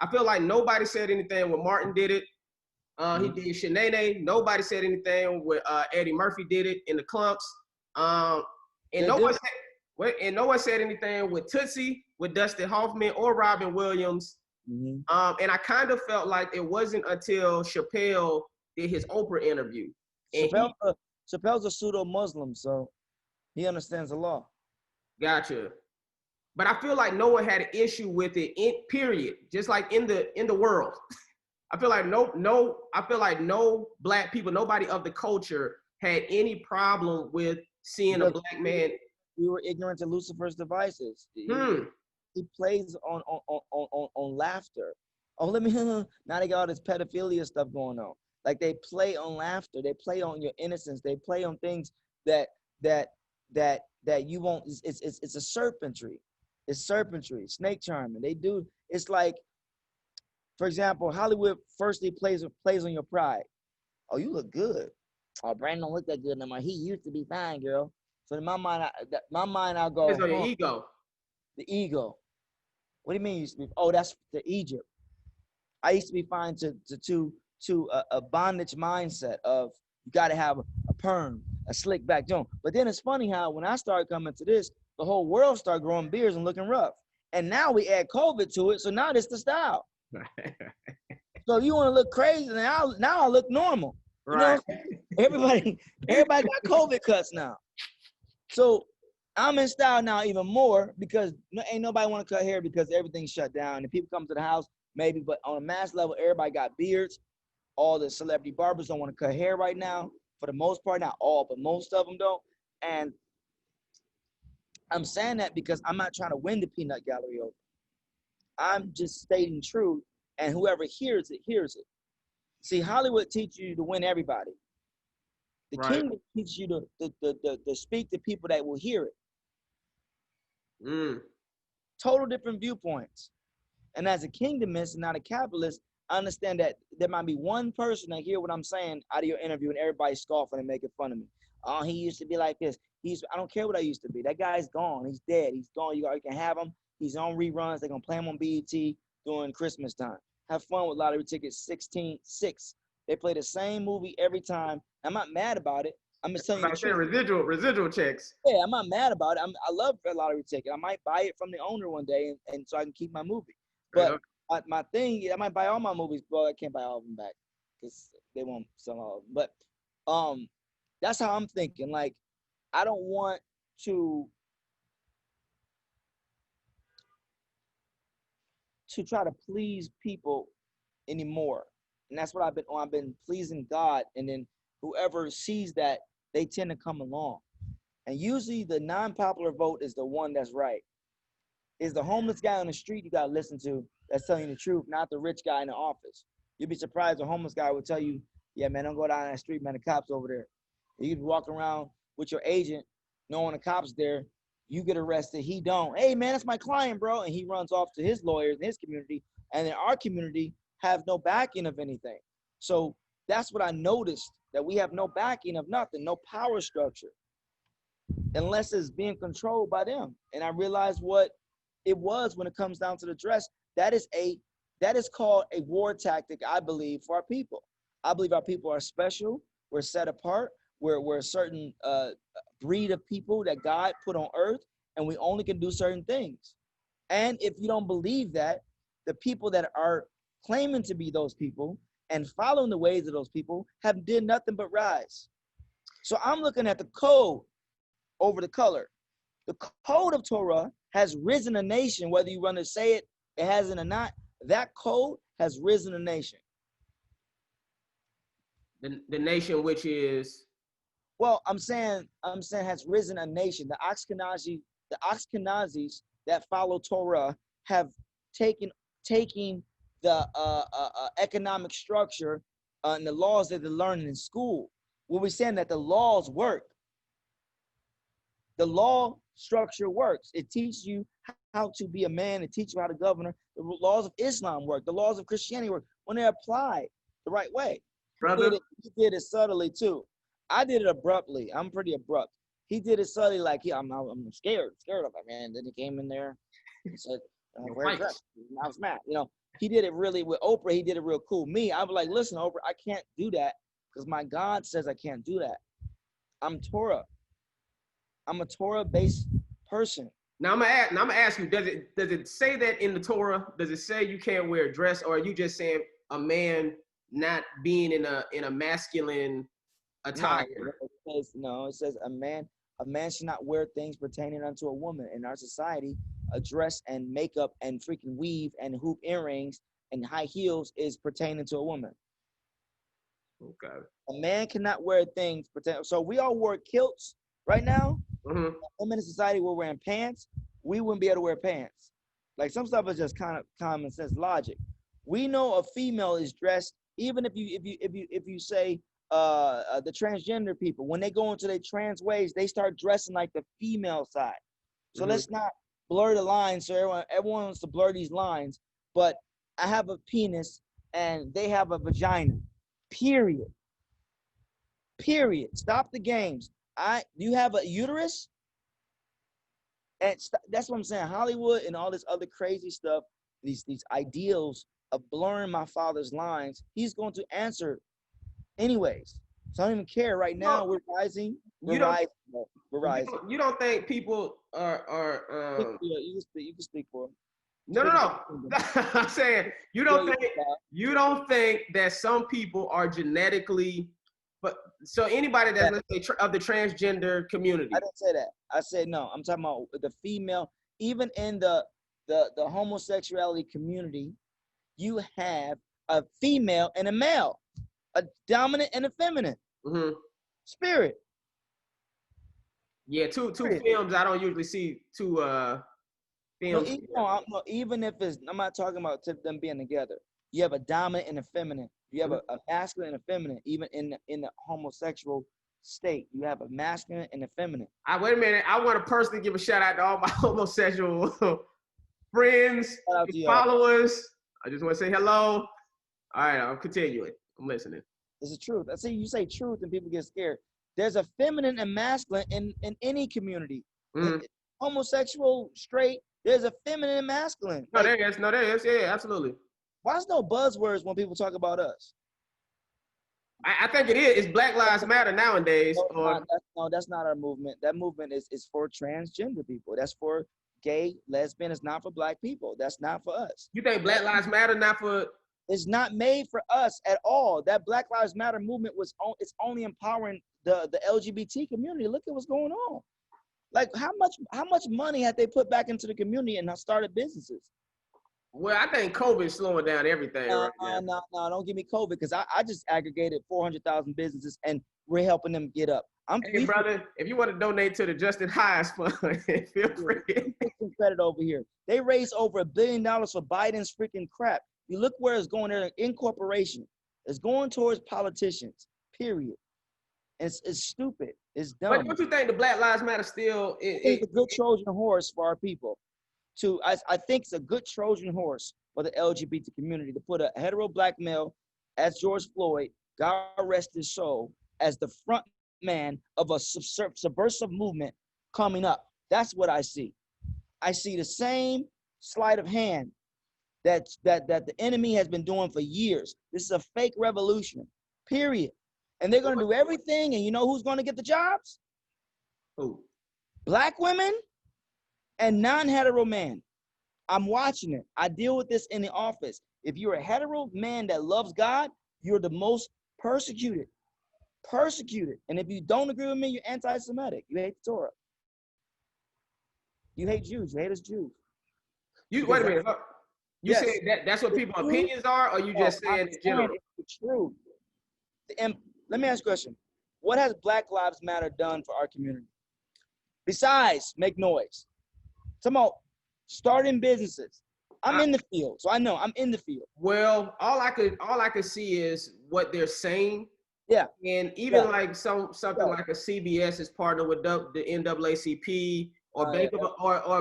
Speaker 1: I feel like nobody said anything when Martin did it. He did Shanae. Nobody said anything when Eddie Murphy did it in the Clumps. And no one said anything with Tootsie, with Dustin Hoffman or Robin Williams. Mm-hmm. And I kind of felt like it wasn't until Chappelle did his Oprah interview. And
Speaker 2: Chappelle's a pseudo-Muslim, so he understands the law.
Speaker 1: Gotcha. But I feel like no one had an issue with it, period. Just like in the world. I feel like no black people, nobody of the culture had any problem with seeing a black man.
Speaker 2: We were ignorant to Lucifer's devices. He plays on laughter. Oh, now they got all this pedophilia stuff going on. Like they play on laughter. They play on your innocence. They play on things that you won't. It's a serpentry. It's serpentry. Snake charming. They do. It's like, for example, Hollywood firstly plays on your pride. oh, you look good. Oh, Brandon don't look that good no more. He used to be fine, girl. So in my mind, I'll
Speaker 1: It's
Speaker 2: go,
Speaker 1: on your ego.
Speaker 2: the ego. What do you mean used to be? Oh, that's the Egypt. I used to be fine to a bondage mindset of you got to have a perm, a slick back joint. But then it's funny how when I started coming to this, the whole world started growing beards and looking rough. And now we add COVID to it, so now it's the style. So you want to look crazy, now I look normal. You
Speaker 1: Right.
Speaker 2: know, everybody got COVID cuts now. So I'm in style now even more because ain't nobody want to cut hair because everything's shut down and people come to the house maybe, but on a mass level, everybody got beards. All the celebrity barbers don't want to cut hair right now for the most part, not all, but most of them don't. And I'm saying that because I'm not trying to win the peanut gallery over. I'm just stating truth, and whoever hears it, hears it. See, Hollywood teaches you to win everybody. The
Speaker 1: Right.
Speaker 2: kingdom teaches you to speak to people that will hear it. Total different viewpoints. And as a kingdomist and not a capitalist, I understand that there might be one person that hear what I'm saying out of your interview and everybody's scoffing and making fun of me. Oh, he used to be like this. I don't care what I used to be. That guy's gone. He's dead. He's gone. You can have him. He's on reruns. They're going to play him on BET during Christmas time. Have fun with lottery tickets 16-6. They play the same movie every time. I'm not mad about it. I'm just telling you the truth.
Speaker 1: Residual checks.
Speaker 2: Yeah, I'm not mad about it. I love a lottery ticket. I might buy it from the owner one day and so I can keep my movie. But my thing, I might buy all my movies, but I can't buy all of them back because they won't sell all of them. But that's how I'm thinking. Like, I don't want to try to please people anymore. And that's what I've been pleasing God. And then whoever sees that, they tend to come along. And usually the non-popular vote is the one that's right. Is the homeless guy on the street you got to listen to that's telling you the truth, not the rich guy in the office. You'd be surprised the homeless guy will tell you, yeah, man, don't go down that street, man, the cops over there. You could walk around with your agent knowing the cops there. You get arrested, he don't. Hey, man, that's my client, bro. And he runs off to his lawyers in his community. And in our community have no backing of anything. So that's what I noticed, that we have no backing of nothing, no power structure, unless it's being controlled by them. And I realized what it was when it comes down to the dress. That is called a war tactic, I believe, for our people. I believe our people are special. We're set apart. We're a certain breed of people that God put on earth, and we only can do certain things. And if you don't believe that, the people that are claiming to be those people and following the ways of those people have did nothing but rise. So I'm looking at the code over the color. The code of Torah has risen a nation, whether you want to say it hasn't or not. That code has risen a nation.
Speaker 1: The nation, which is,
Speaker 2: well, I'm saying has risen a nation. The Ashkenazis that follow Torah have taken the economic structure and the laws that they're learning in school. We're saying that the laws work. The law structure works. It teaches you how to be a man. It teaches you how to govern. The laws of Islam work. The laws of Christianity work when they're applied the right way.
Speaker 1: brother.
Speaker 2: He did it subtly too. I did it abruptly. I'm pretty abrupt. He did it subtly, like I'm scared of it, man. Then he came in there and said, "Where's that?" I was mad. You know, he did it really with Oprah. He did it real cool. Me, I was like, "Listen, Oprah, I can't do that because my God says I can't do that. I'm Torah. I'm a Torah-based person."
Speaker 1: Now I'm gonna ask you, does it say that in the Torah? Does it say you can't wear a dress, or are you just saying a man not being in a masculine attire?
Speaker 2: No, it says a man should not wear things pertaining unto a woman. In our society, a dress and makeup and freaking weave and hoop earrings and high heels is pertaining to a woman.
Speaker 1: Okay.
Speaker 2: A man cannot wear things pertaining. So we all wear kilts right now.
Speaker 1: Mm-hmm.
Speaker 2: Women in society, we're wearing pants. We wouldn't be able to wear pants. Like, some stuff is just kind of common sense logic. We know a female is dressed, even if you say the transgender people, when they go into their trans ways, they start dressing like the female side. So let's not blur the lines. So everyone wants to blur these lines. But I have a penis and they have a vagina. Period. Period. Stop the games. You have a uterus, and that's what I'm saying. Hollywood and all this other crazy stuff, these ideals of blurring my father's lines. He's going to answer anyways. So I don't even care. Right now, we're rising. We're rising. We're rising.
Speaker 1: You don't think people are
Speaker 2: you can speak for them.
Speaker 1: No. I'm saying you don't think that some people are genetically, but so anybody that's let's say of the transgender community.
Speaker 2: I didn't say that. I said no. I'm talking about the female. Even in the homosexuality community, you have a female and a male, a dominant and a feminine spirit.
Speaker 1: Yeah, two films I don't usually see two films.
Speaker 2: No, even if it's, I'm not talking about them being together. You have a dominant and a feminine. You have a masculine and a feminine. Even in the homosexual state, you have a masculine and a feminine.
Speaker 1: Wait a minute. I want to personally give a shout out to all my homosexual friends, followers. I just want to say hello. All right, I'm continuing. I'm listening.
Speaker 2: It's the truth. I see you say truth and people get scared. There's a feminine and masculine in any community. Homosexual, straight, there's a feminine and masculine.
Speaker 1: No, there is. Yeah, absolutely.
Speaker 2: Why there's no buzzwords when people talk about us?
Speaker 1: I think it is. It's Black Lives Matter nowadays.
Speaker 2: No, that's not our movement. That movement is for transgender people. That's for gay, lesbian. It's not for black people. That's not for us.
Speaker 1: You think Black Lives Matter not for?
Speaker 2: It's not made for us at all. That Black Lives Matter movement it's only empowering the LGBT community. Look at what's going on. Like how much money had they put back into the community and started businesses?
Speaker 1: Well, I think COVID's slowing down everything right now.
Speaker 2: No, don't give me COVID because I just aggregated 400,000 businesses and we're helping them get up.
Speaker 1: Hey, brother, if you want to donate to the Justin Hines Fund, feel free.
Speaker 2: Credit over here. They raised over $1 billion for Biden's freaking crap. You look where it's going there in corporation. It's going towards politicians, period. It's stupid. It's dumb.
Speaker 1: But don't you think the Black Lives Matter still
Speaker 2: is a good Trojan horse for our people? I think it's a good Trojan horse for the LGBT community to put a hetero black male as George Floyd, God rest his soul, as the front man of a subversive movement coming up. That's what I see. I see the same sleight of hand that the enemy has been doing for years. This is a fake revolution, period. And they're going to do everything, and you know who's going to get the jobs?
Speaker 1: Who?
Speaker 2: Black women and non-hetero men. I'm watching it. I deal with this in the office. If you're a hetero man that loves God, you're the most persecuted. Persecuted. And if you don't agree with me, you're anti-Semitic. You hate the Torah. You hate Jews. You hate us Jews.
Speaker 1: Wait a minute. You saying that's what people's opinions are, or you just saying in general?
Speaker 2: It's the truth. And let me ask you a question. What has Black Lives Matter done for our community? Besides make noise. Talking about starting businesses. I'm in the field, so I know I'm in the field.
Speaker 1: Well, all I could see is what they're saying.
Speaker 2: Yeah.
Speaker 1: And even like something like a CBS is partnered with the NAACP or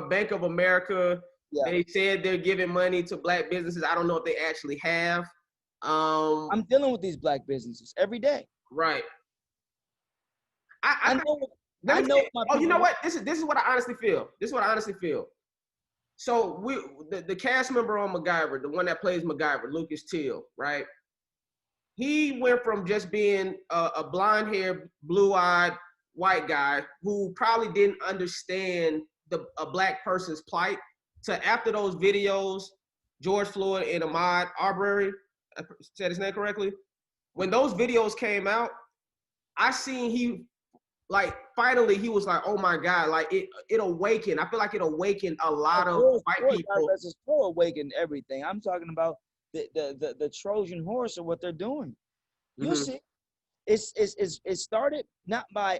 Speaker 1: Bank of America. Yeah. They said they're giving money to black businesses. I don't know if they actually have.
Speaker 2: I'm dealing with these black businesses every day.
Speaker 1: Right.
Speaker 2: I know.
Speaker 1: You know what? This is what I honestly feel. This is what I honestly feel. So the cast member on MacGyver, the one that plays MacGyver, Lucas Till, right? He went from just being a blonde-haired, blue-eyed white guy who probably didn't understand a black person's plight to after those videos, George Floyd and Ahmaud Arbery, I said his name correctly. When those videos came out, I seen finally he was like, oh my God, like it awakened. I feel like it awakened a lot of white people.
Speaker 2: It's still awakened everything. I'm talking about the Trojan horse of what they're doing. You see, it started not by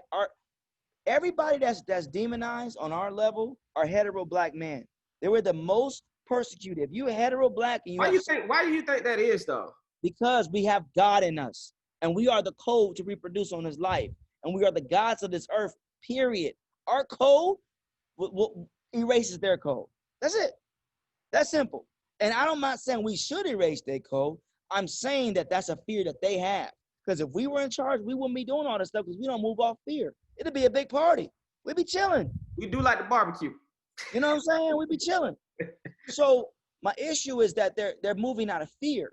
Speaker 2: everybody that's demonized on our level are hetero black men. They were the most persecuted. If you hetero black, and
Speaker 1: why do you think that is though?
Speaker 2: Because we have God in us, and we are the code to reproduce on this life, and we are the gods of this earth. Period. Our code erases their code. That's it. That's simple. And I'm not saying we should erase their code. I'm saying that that's a fear that they have. Because if we were in charge, we wouldn't be doing all this stuff because we don't move off fear. It'd be a big party. We'd be chilling.
Speaker 1: We do like the barbecue.
Speaker 2: You know what I'm saying? We'd be chilling. So my issue is that they're moving out of fear.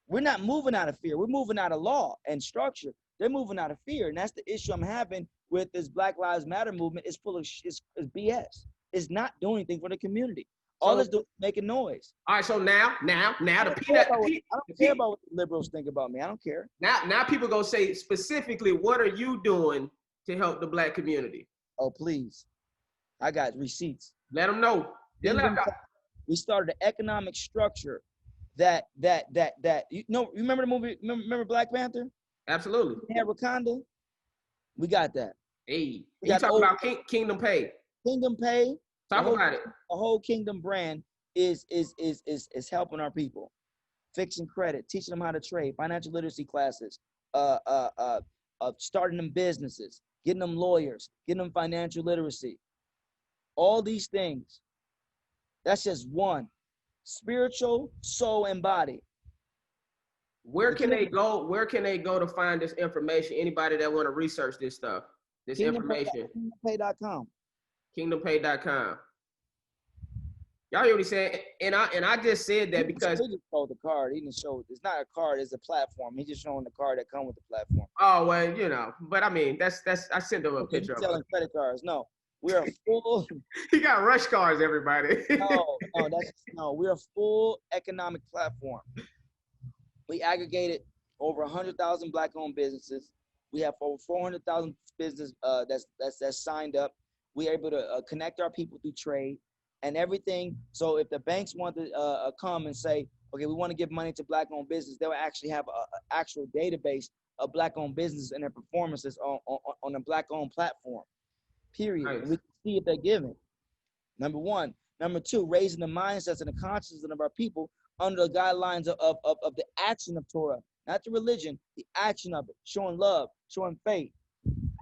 Speaker 2: We're not moving out of fear. We're moving out of law and structure. They're moving out of fear. And that's the issue I'm having with this Black Lives Matter movement. It's full of it's BS. It's not doing anything for the community. All it's doing is making noise.
Speaker 1: All right, so now the peanut.
Speaker 2: I don't care about what the liberals think about me. I don't care.
Speaker 1: Now people gonna say specifically, what are you doing to help the Black community?
Speaker 2: Oh, please. I got receipts.
Speaker 1: Let them know.
Speaker 2: We started an economic structure that you know, remember the movie, remember Black Panther?
Speaker 1: Absolutely.
Speaker 2: We had Wakanda. We got that.
Speaker 1: Hey, you talking about Kingdom Pay.
Speaker 2: Kingdom Pay.
Speaker 1: Talk about it.
Speaker 2: The whole Kingdom brand is helping our people. Fixing credit, teaching them how to trade, financial literacy classes, starting them businesses, getting them lawyers, getting them financial literacy. All these things. That's just one. Spiritual, soul, and body.
Speaker 1: Where can they go? Where can they go to find this information? Anybody that want to research this stuff, this information.
Speaker 2: KingdomPay.com.
Speaker 1: KingdomPay.com. Y'all hear what he said? And I just said that because
Speaker 2: he just showed the card. He didn't show. It's not a card. It's a platform. He's just showing the card that comes with the platform.
Speaker 1: Oh well, you know. But I mean, that's. I sent him a picture of
Speaker 2: selling credit cards. No, we're a full.
Speaker 1: He got rush cards, everybody.
Speaker 2: No. We're a full economic platform. We aggregated over 100,000 Black-owned businesses. We have over 400,000 business that's signed up. We're able to connect our people through trade and everything. So if the banks want to come and say, okay, we want to give money to Black-owned business, they'll actually have an actual database of Black-owned businesses and their performances on a Black-owned platform, period. Nice. And we can see if they're giving, number one. Number two, raising the mindsets and the consciousness of our people under the guidelines of the action of Torah, not the religion, the action of it, showing love, showing faith,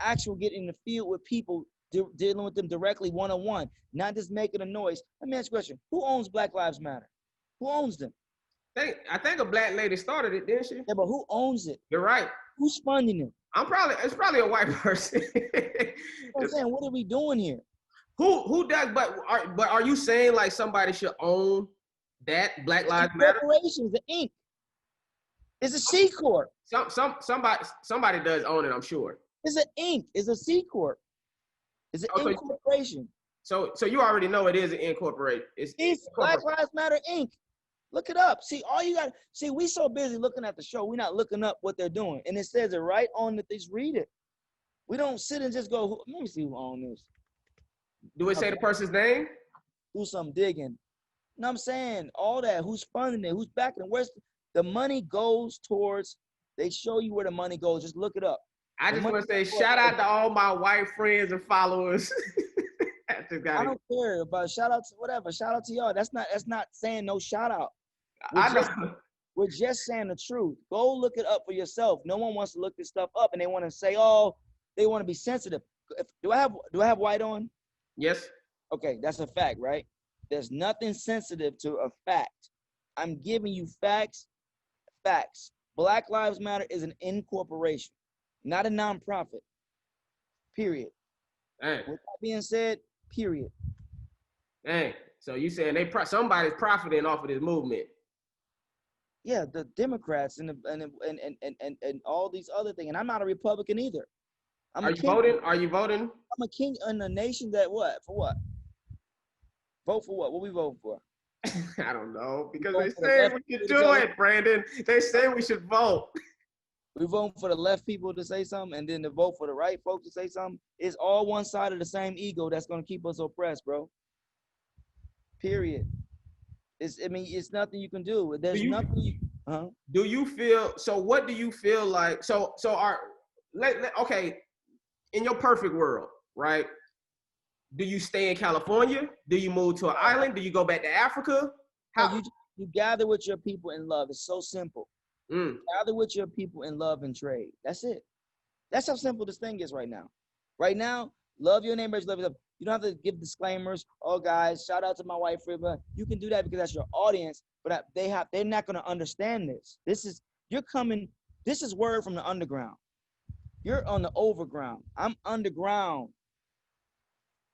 Speaker 2: actual getting in the field with people, dealing with them directly one-on-one, not just making a noise. Let me ask you a question. Who owns Black Lives Matter? Who owns them?
Speaker 1: I think a Black lady started it, didn't she?
Speaker 2: Yeah, but who owns it?
Speaker 1: You're right.
Speaker 2: Who's funding it?
Speaker 1: It's probably a white person.
Speaker 2: I'm saying, what are we doing here?
Speaker 1: Who does? But are you saying like somebody should own that Black Lives Matter?
Speaker 2: Corporations, the Inc. It's a C corp.
Speaker 1: Somebody does own it, I'm sure.
Speaker 2: It's an Inc. It's a C corp. It's an incorporation.
Speaker 1: So you already know it is an incorporation.
Speaker 2: It's Black Lives Matter Inc. Look it up. See, all you got. See, we so busy looking at the show, we're not looking up what they're doing, and it says it right on that. Just read it. We don't sit and just go. Let me see who owns this.
Speaker 1: Do it say the person's name?
Speaker 2: Do some digging. You know what I'm saying? All that. Who's funding it? Who's backing it? Where's the money goes towards? They show you where the money goes. Just look it up.
Speaker 1: I just want to say shout out to all my white friends and followers.
Speaker 2: I don't care about shout out to whatever. Shout out to y'all. That's not saying no shout out. We're just saying the truth. Go look it up for yourself. No one wants to look this stuff up and they want to say, oh, they want to be sensitive. Do I have white on?
Speaker 1: Yes.
Speaker 2: Okay, that's a fact, right? There's nothing sensitive to a fact. I'm giving you facts. Black Lives Matter is an incorporation, not a nonprofit. Period.
Speaker 1: Dang.
Speaker 2: With that being said, period.
Speaker 1: Dang. So you saying somebody's profiting off of this movement?
Speaker 2: Yeah, the Democrats and all these other things. And I'm not a Republican either.
Speaker 1: Are you voting?
Speaker 2: I'm a king in a nation that what? For what? Vote for what? What we voting for?
Speaker 1: I don't know. Because they say we should do it, Brandon. They say we should vote.
Speaker 2: We vote for the left people to say something and then to vote for the right folks to say something. It's all one side of the same ego that's going to keep us oppressed, bro. Period. It's nothing you can do. There's nothing.
Speaker 1: Do you feel, so what do you feel like, okay, in your perfect world, right? Do you stay in California? Do you move to an island? Do you go back to Africa? How?
Speaker 2: You gather with your people in love. It's so simple. Gather with your people in love and trade. That's it. That's how simple this thing is right now. Right now, love your neighbors, love yourself. You don't have to give disclaimers. Oh, guys, shout out to my wife. You can do that because that's your audience, but they're not going to understand this. You're coming This is word from the underground. You're on the overground. I'm underground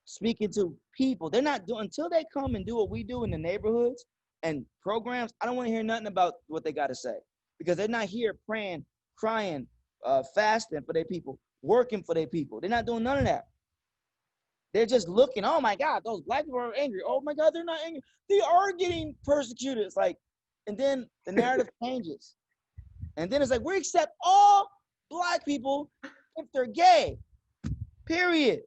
Speaker 2: speaking to people. They're not doing, until they come and do what we do in the neighborhoods and programs, I don't want to hear nothing about what they got to say, because they're not here praying, crying, fasting for their people, working for their people. They're not doing none of that. They're just looking, oh my God, those black people are angry. Oh my God, they're not angry. They are getting persecuted. It's like, and then the narrative changes. And then it's like, we accept all black people if they're gay, period.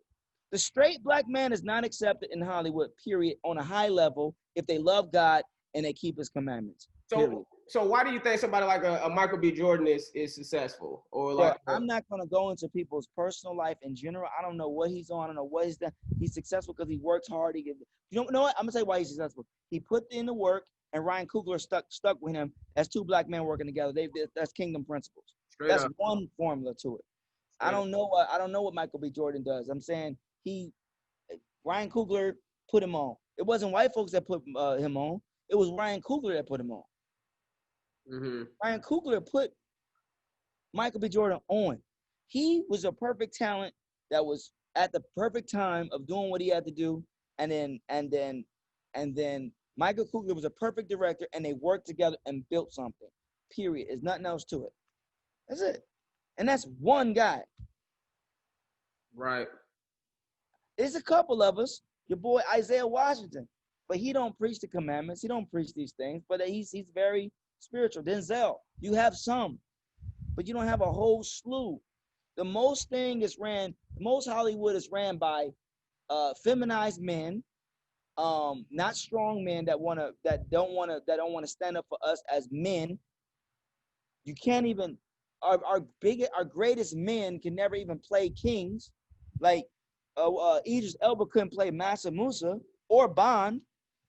Speaker 2: The straight black man is not accepted in Hollywood, period, on a high level, if they love God and they keep his commandments, period.
Speaker 1: So why do you think somebody like a Michael B. Jordan is successful? Or like
Speaker 2: I'm not going to go into people's personal life in general. I don't know what he's on. I don't know what he's done. He's successful because he works hard. You know what? I'm going to tell you why he's successful. He put in the work, and Ryan Coogler stuck with him. That's two black men working together. That's kingdom principles. That's one formula to it. I don't know what Michael B. Jordan does. I'm saying Ryan Coogler put him on. It wasn't white folks that put him on. It was Ryan Coogler that put him on. Mm-hmm. Ryan Coogler put Michael B. Jordan on. He was a perfect talent that was at the perfect time of doing what he had to do, and then Michael Coogler was a perfect director, and they worked together and built something. Period. There's nothing else to it. That's it. And that's one guy.
Speaker 1: Right.
Speaker 2: There's a couple of us. Your boy Isaiah Washington, but he don't preach the commandments. He don't preach these things, but he's very spiritual. Denzel, you have some, but you don't have a whole slew. The most Hollywood is ran by feminized men, not strong men that don't want to stand up for us as men. You can't even, our greatest men can never even play kings. Like Idris Elba couldn't play Massa Musa or Bond.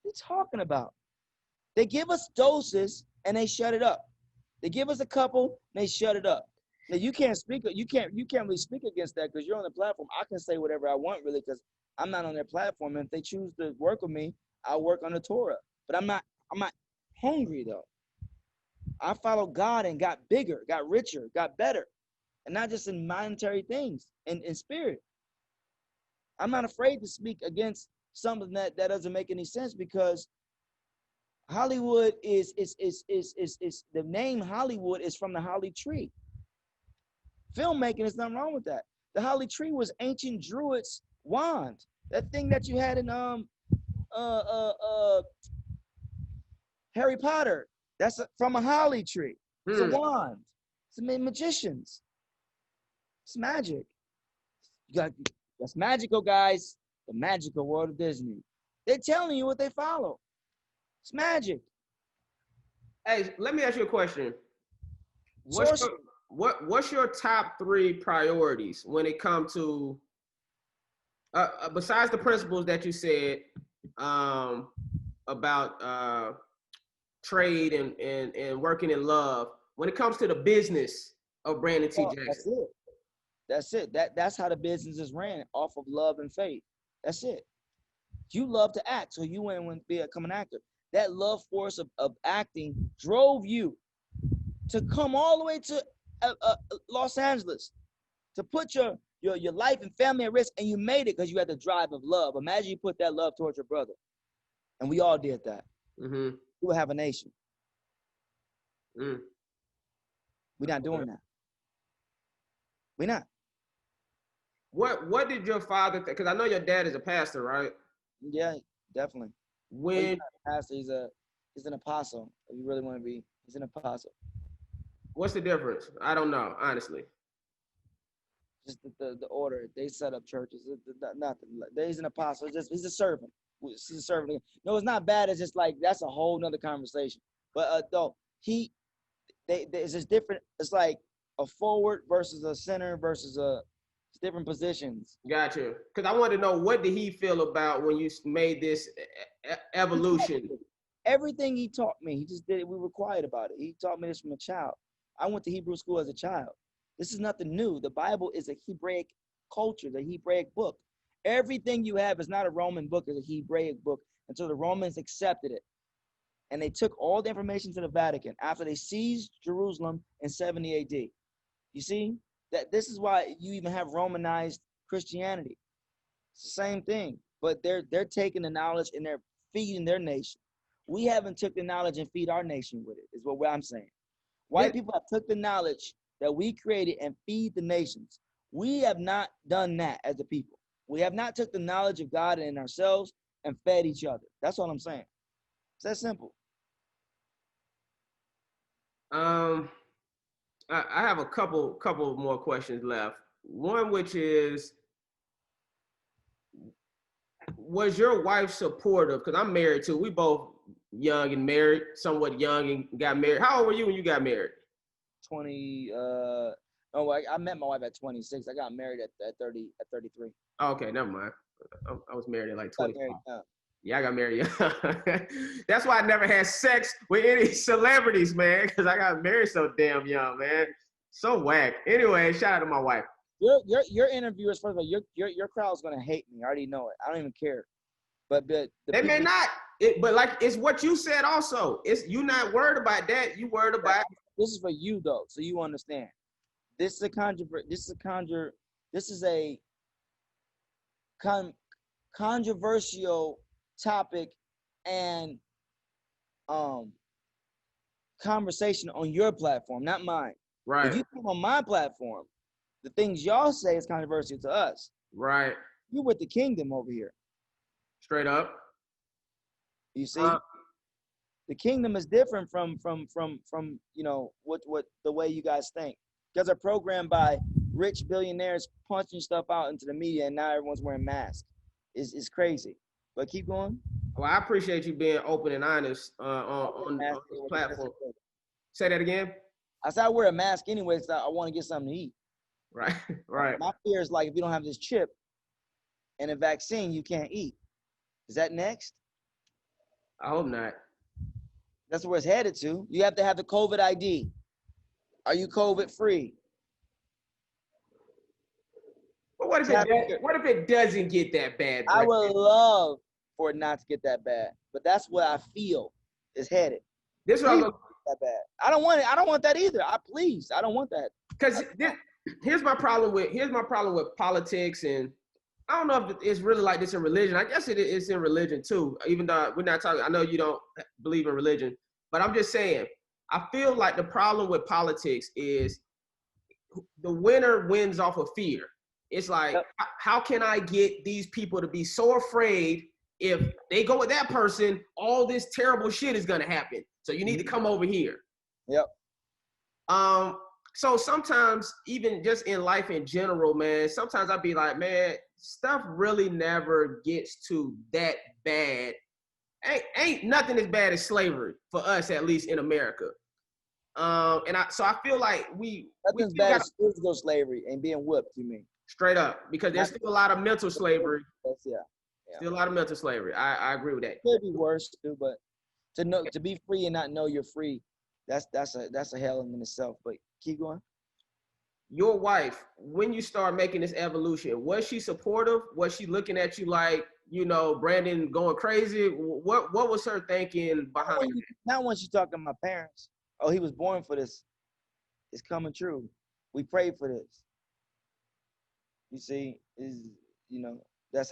Speaker 2: What are you talking about? They give us doses and they shut it up. They give us a couple, and they shut it up. Now you can't really speak against that because you're on the platform. I can say whatever I want really because I'm not on their platform. And if they choose to work with me, I'll work on the Torah. But I'm not hungry though. I followed God and got bigger, got richer, got better. And not just in monetary things, in spirit. I'm not afraid to speak against something that doesn't make any sense because Hollywood is the name Hollywood is from the holly tree. Filmmaking is nothing wrong with that. The holly tree was ancient Druids' wand. That thing that you had in Harry Potter. That's from a holly tree. It's a wand. It's magicians. It's magic. That's magical, guys. The magical world of Disney. They're telling you what they follow. It's magic.
Speaker 1: Hey, let me ask you a question. What's your top 3 priorities when it comes to besides the principles that you said about trade and working in love, when it comes to the business of Brandon T. Jackson?
Speaker 2: That's it. That's how the business is ran, off of love and faith. That's it. You love to act, so you went and become an actor. That love force of acting drove you to come all the way to Los Angeles, to put your life and family at risk, and you made it because you had the drive of love. Imagine you put that love towards your brother, and we all did that. Mm-hmm. We would have a nation. We're not doing that. We're not.
Speaker 1: What did your father think? Because I know your dad is a pastor, right?
Speaker 2: Yeah, definitely. He's not a pastor, he's an apostle. If you really want to be, he's an apostle.
Speaker 1: What's the difference? I don't know, honestly.
Speaker 2: Just the order. They set up churches. Nothing. He's an apostle. He's a servant. He's a servant. No, it's not bad. It's just like that's a whole nother conversation. But though it's just different. It's like a forward versus a center versus different positions.
Speaker 1: Gotcha. Because I wanted to know, what did he feel about when you made this evolution?
Speaker 2: Everything he taught me, he just did it. We were quiet about it. He taught me this from a child. I went to Hebrew school as a child. This is nothing new. The Bible is a Hebraic culture, the Hebraic book. Everything you have is not a Roman book, it's a Hebraic book until the Romans accepted it. and they took all the information to the Vatican after they seized Jerusalem in 70 AD. You see that this is why you even have Romanized Christianity. It's the same thing, but they're taking the knowledge and they're feeding their nation. We haven't took the knowledge and feed our nation with it, is what I'm saying. White people have took the knowledge that we created and feed the nations. We have not done that as a people. We have not took the knowledge of God in ourselves and fed each other. That's all I'm saying. It's that simple.
Speaker 1: I have a couple more questions left. One, which is, was your wife supportive? Because I'm married too. We both young and married, somewhat young and got married. How old were you when you got married?
Speaker 2: 20. I met my wife at 26. I got married at 33.
Speaker 1: Oh, okay, never mind. I was married at like 20. Yeah, I got married young. That's why I never had sex with any celebrities, man, because I got married so damn young, man. So whack. Anyway, shout out to my wife.
Speaker 2: Your interviewers, first of all, your crowd's gonna hate me. I already know it. I don't even care. But they
Speaker 1: may not. But like it's what you said also. It's you not worried about that. You worried about.
Speaker 2: This is for you though, so you understand. This is a controversial topic and conversation on your platform, not mine.
Speaker 1: Right.
Speaker 2: If you come on my platform, the things y'all say is controversial to us.
Speaker 1: Right.
Speaker 2: You with the kingdom over here.
Speaker 1: Straight up.
Speaker 2: You see, the kingdom is different from you know what the way you guys think. Because they're programmed by rich billionaires punching stuff out into the media, and now everyone's wearing masks. It's crazy. But keep going.
Speaker 1: Well, I appreciate you being open and honest on this platform. Say that again.
Speaker 2: I said I wear a mask anyway, so I want to get something to eat.
Speaker 1: Right, right.
Speaker 2: My fear is like if you don't have this chip and a vaccine, you can't eat. Is that next?
Speaker 1: I hope not.
Speaker 2: That's where it's headed to. You have to have the COVID ID. Are you COVID free?
Speaker 1: But what if it doesn't get that bad?
Speaker 2: I would love for it not to get that bad, but that's what I feel is headed.
Speaker 1: This is what
Speaker 2: that bad. I don't want it. I don't want that either. I don't want that.
Speaker 1: Because here's my problem with politics, and I don't know if it's really like this in religion. I guess it's in religion too. Even though we're not talking, I know you don't believe in religion, but I'm just saying. I feel like the problem with politics is the winner wins off of fear. It's like, how can I get these people to be so afraid if they go with that person, all this terrible shit is gonna happen. So you need to come over here.
Speaker 2: Yep.
Speaker 1: So sometimes, even just in life in general, man, sometimes I'd be like, man, stuff really never gets to that bad. Ain't nothing as bad as slavery for us, at least in America. So I feel like
Speaker 2: nothing's bad as physical slavery and being whipped. You mean
Speaker 1: straight up, because there's still a lot of mental slavery.
Speaker 2: Yeah.
Speaker 1: Still a lot of mental slavery. I agree with that.
Speaker 2: It could be worse too, but to be free and not know you're free, that's a hell in itself. But keep going.
Speaker 1: Your wife, when you start making this evolution, was she supportive? Was she looking at you like, you know, Brandon going crazy? What was her thinking behind it?
Speaker 2: Not when she's talking to my parents. Oh, he was born for this. It's coming true. We prayed for this. You see, that's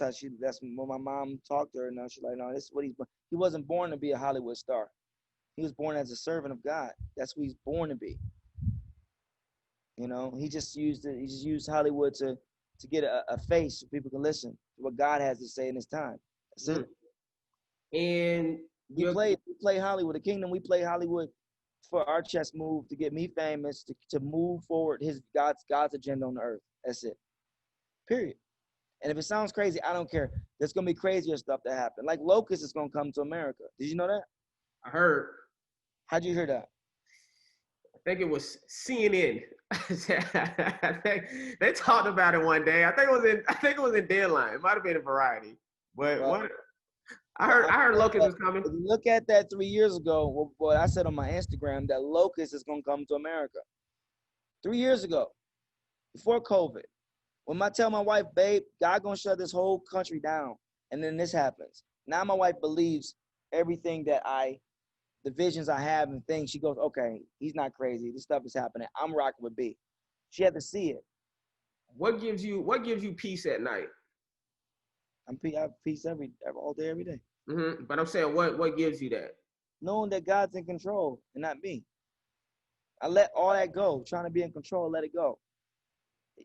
Speaker 2: when my mom talked to her. Now she's like, no, this is what he wasn't born to be a Hollywood star. He was born as a servant of God. That's what he's born to be. You know, he just used Hollywood to get a face so people can listen to what God has to say in his time. That's it.
Speaker 1: And
Speaker 2: we play Hollywood. The kingdom, we play Hollywood for our chess move to get me famous, to move forward God's agenda on the earth. That's it. Period. And if it sounds crazy, I don't care. There's gonna be crazier stuff that happen. Like locusts is gonna come to America. Did you know that?
Speaker 1: I heard.
Speaker 2: How'd you hear that?
Speaker 1: I think it was CNN. I think they talked about it one day. I think it was in Deadline. It might have been in Variety. But I heard locust was coming.
Speaker 2: If you look at that 3 years ago, what I said on my Instagram, that locust is gonna come to America. 3 years ago, before COVID. When I tell my wife, babe, God gonna shut this whole country down, and then this happens. Now my wife believes everything that I the visions I have and things, she goes, okay, he's not crazy. This stuff is happening. I'm rocking with B. She had to see it.
Speaker 1: What gives you peace at night?
Speaker 2: I have peace all day, every day.
Speaker 1: But I'm saying, what gives you that?
Speaker 2: Knowing that God's in control and not me. I let all that go. Trying to be in control, let it go.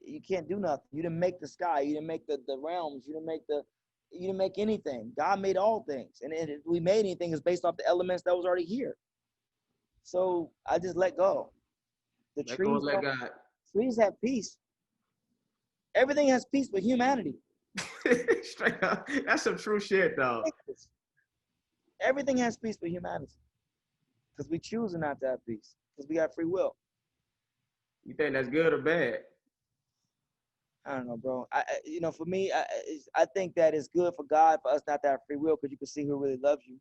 Speaker 2: You can't do nothing. You didn't make the sky. You didn't make the realms. You didn't make anything. God made all things. And if we made anything, it's based off the elements that was already here. So I just let go. The trees have peace. Everything has peace but humanity.
Speaker 1: Straight up. That's some true shit, though.
Speaker 2: Everything has peace but humanity. Because we choose not to have peace. Because we got free will.
Speaker 1: You think that's good or bad?
Speaker 2: I don't know, bro. For me, I think that it's good for God for us not to have free will, because you can see who really loves you,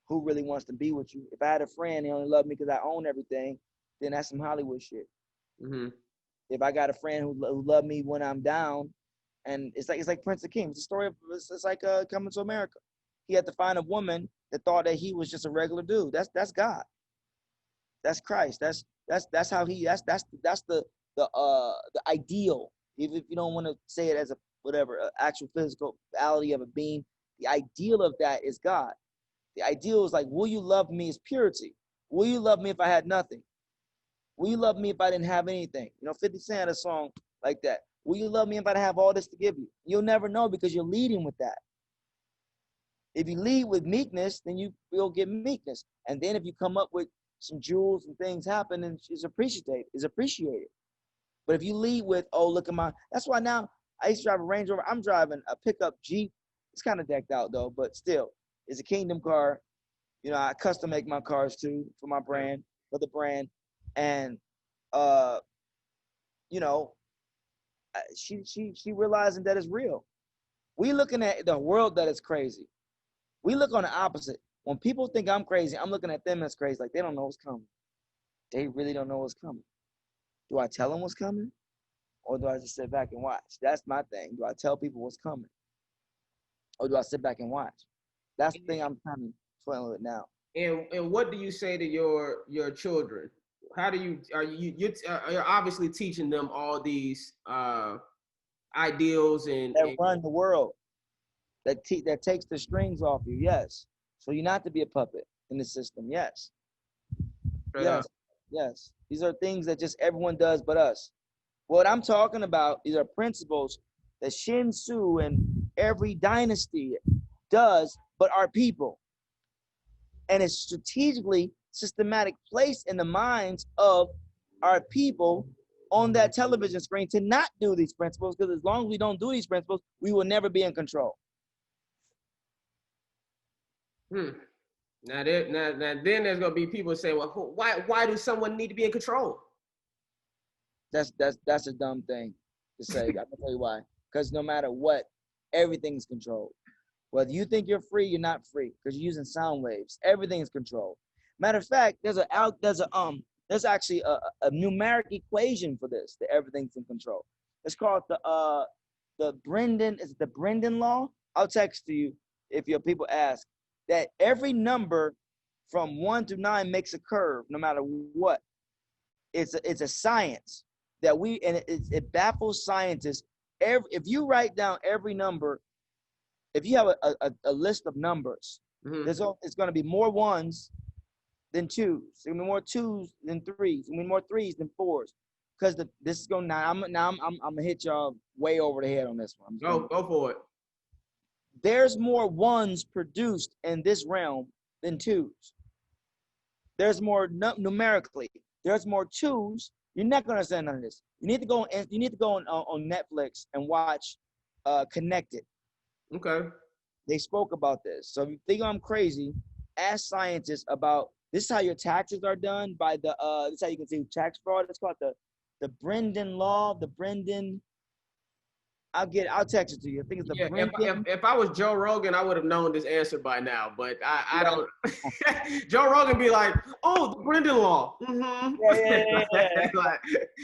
Speaker 2: who really wants to be with you. If I had a friend, he only loved me because I own everything, then that's some Hollywood shit. If I got a friend who loved me when I'm down, and it's like Prince of King. It's like Coming to America. He had to find a woman that thought that he was just a regular dude. That's God. That's Christ. That's how he. That's the ideal. If you don't want to say it as actual physicality of a being, the ideal of that is God. The ideal is like, will you love me is purity. Will you love me if I had nothing? Will you love me if I didn't have anything? 50 Cent had a song like that. Will you love me if I didn't have all this to give you? You'll never know, because you're leading with that. If you lead with meekness, then you will get meekness. And then if you come up with some jewels and things happen, and it's appreciated. But if you lead with, oh, look at that's why now I used to drive a Range Rover. I'm driving a pickup Jeep. It's kind of decked out though, but still, it's a Kingdom car. I custom make my cars too for my brand, for the brand. And, she realizing that it's real. We looking at the world that is crazy. We look on the opposite. When people think I'm crazy, I'm looking at them as crazy, like they don't know what's coming. They really don't know what's coming. Do I tell them what's coming? Or do I just sit back and watch? That's my thing. Do I tell people what's coming? Or do I sit back and watch? That's the thing I'm kind of toiling with now.
Speaker 1: And what do you say to your children? How do you're obviously teaching them all these ideals and
Speaker 2: run the world, that takes the strings off you. Yes. So you're not to be a puppet in the system. Yes. Yes. These are things that just everyone does but us. What I'm talking about, these are principles that Shin Tzu and every dynasty does but our people. And it's strategically systematic place in the minds of our people on that television screen to not do these principles, because as long as we don't do these principles, we will never be in control.
Speaker 1: Now then there's gonna be people saying, well, why do someone need to be in control?
Speaker 2: That's a dumb thing to say. I can tell you why. Because no matter what, everything's controlled. Whether you think you're free, you're not free, because you're using sound waves. Everything is controlled. Matter of fact, there's actually a numeric equation for this, that everything's in control. It's called the Brendan law? I'll text to you if your people ask. That every number from 1 to 9 makes a curve, no matter what. It's a science that it baffles scientists. If you write down every number, if you have a list of numbers, it's going to be more ones than twos. It's going to be more twos than threes. It's going to be more threes than fours. Because this is going now. I'm gonna hit y'all way over the head on this one.
Speaker 1: Go for it.
Speaker 2: There's more ones produced in this realm than twos. There's more numerically. There's more twos. You're not gonna understand none of this. You need to go on Netflix and watch Connected.
Speaker 1: Okay.
Speaker 2: They spoke about this. So if you think I'm crazy, ask scientists about this. Is how your taxes are done by the this is how you can see tax fraud. It's called the Brendan law. The Brendan. I'll text it to you. I think it's the Brendan.
Speaker 1: If I was Joe Rogan, I would have known this answer by now, but I don't. Joe Rogan be like, oh, the Brendan law. Yeah. Like,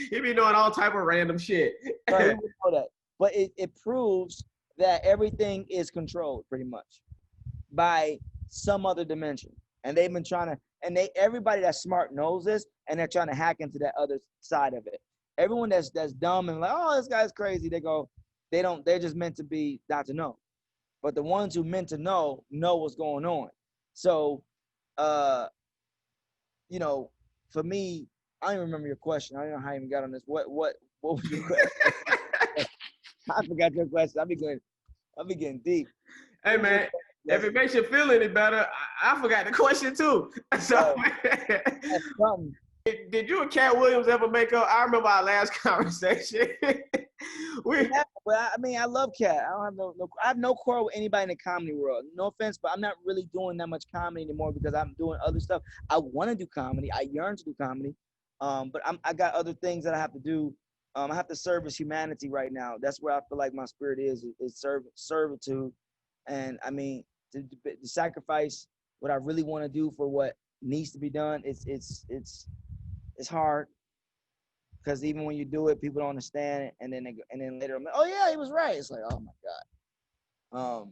Speaker 1: he be knowing all type of random shit.
Speaker 2: Right, he would know that. But it proves that everything is controlled pretty much by some other dimension. And they've been trying to, and everybody that's smart knows this, and they're trying to hack into that other side of it. Everyone that's dumb and like, oh, this guy's crazy, they're just meant to be not to know. But the ones who meant to know what's going on. So, you know, for me, I don't even remember your question. I don't know how I even got on this. What was your question? I forgot your question. I'll be getting deep.
Speaker 1: Hey man, if it makes you feel any better, I forgot the question too. So, did you and Cat Williams ever make up? I remember our last conversation.
Speaker 2: Yeah, but I mean, I love Cat. I have no quarrel with anybody in the comedy world. No offense, but I'm not really doing that much comedy anymore because I'm doing other stuff. I want to do comedy. I yearn to do comedy, but I got other things that I have to do. I have to service humanity right now. That's where I feel like my spirit is servitude, and I mean to sacrifice what I really want to do for what needs to be done. It's hard. Because even when you do it, people don't understand it, and then later, I'm like, oh yeah, he was right. It's like, oh my God.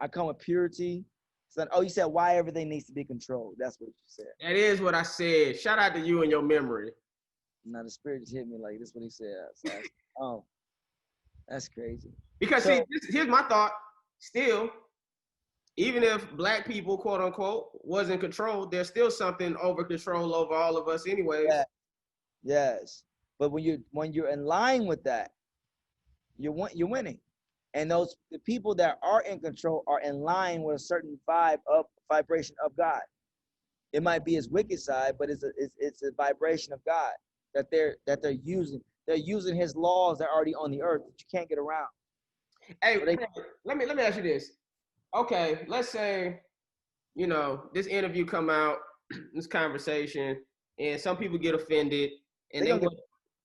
Speaker 2: I come with purity. So, oh, you said why everything needs to be controlled. That's what you said.
Speaker 1: That is what I said. Shout out to you and your memory.
Speaker 2: Now the spirit just hit me like this. Is what he said. So oh, that's crazy.
Speaker 1: Because see, here's my thought. Still, even if Black people, quote unquote, wasn't controlled, there's still something over control over all of us, anyways.
Speaker 2: Yeah. Yes, but when you're in line with that, you're winning, and the people that are in control are in line with a certain vibration of God. It might be his wicked side, but it's a vibration of God that they're using. They're using his laws that are already on the earth that you can't get around.
Speaker 1: Hey, let me ask you this. Okay, let's say, you know, this interview come out, this conversation, and some people get offended. And I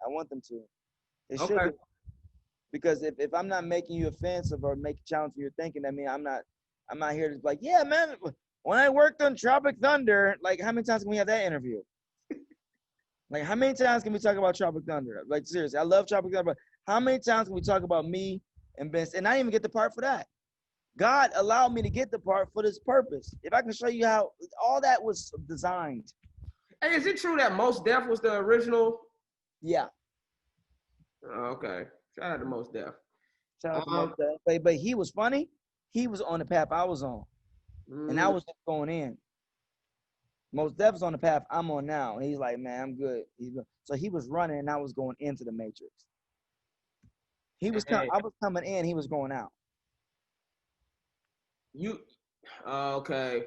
Speaker 2: want them to. It should be. Because if I'm not making you offensive or make a challenge for your thinking, I mean, I'm not here to like, yeah, man, when I worked on Tropic Thunder, like how many times can we have that interview? Like how many times can we talk about Tropic Thunder? Like seriously, I love Tropic Thunder, but how many times can we talk about me and Ben? And I didn't even get the part for that. God allowed me to get the part for this purpose. If I can show you how all that was designed.
Speaker 1: Hey, is it true that Mos Def was the original?
Speaker 2: Yeah.
Speaker 1: Okay. Shout out to Mos Def.
Speaker 2: Shout out to Mos Def. But he was funny. He was on the path I was on. And I was just going in. Mos Def is on the path I'm on now. And he's like, man, I'm good. So he was running and I was going into the matrix. I was coming in, he was going out.
Speaker 1: Okay.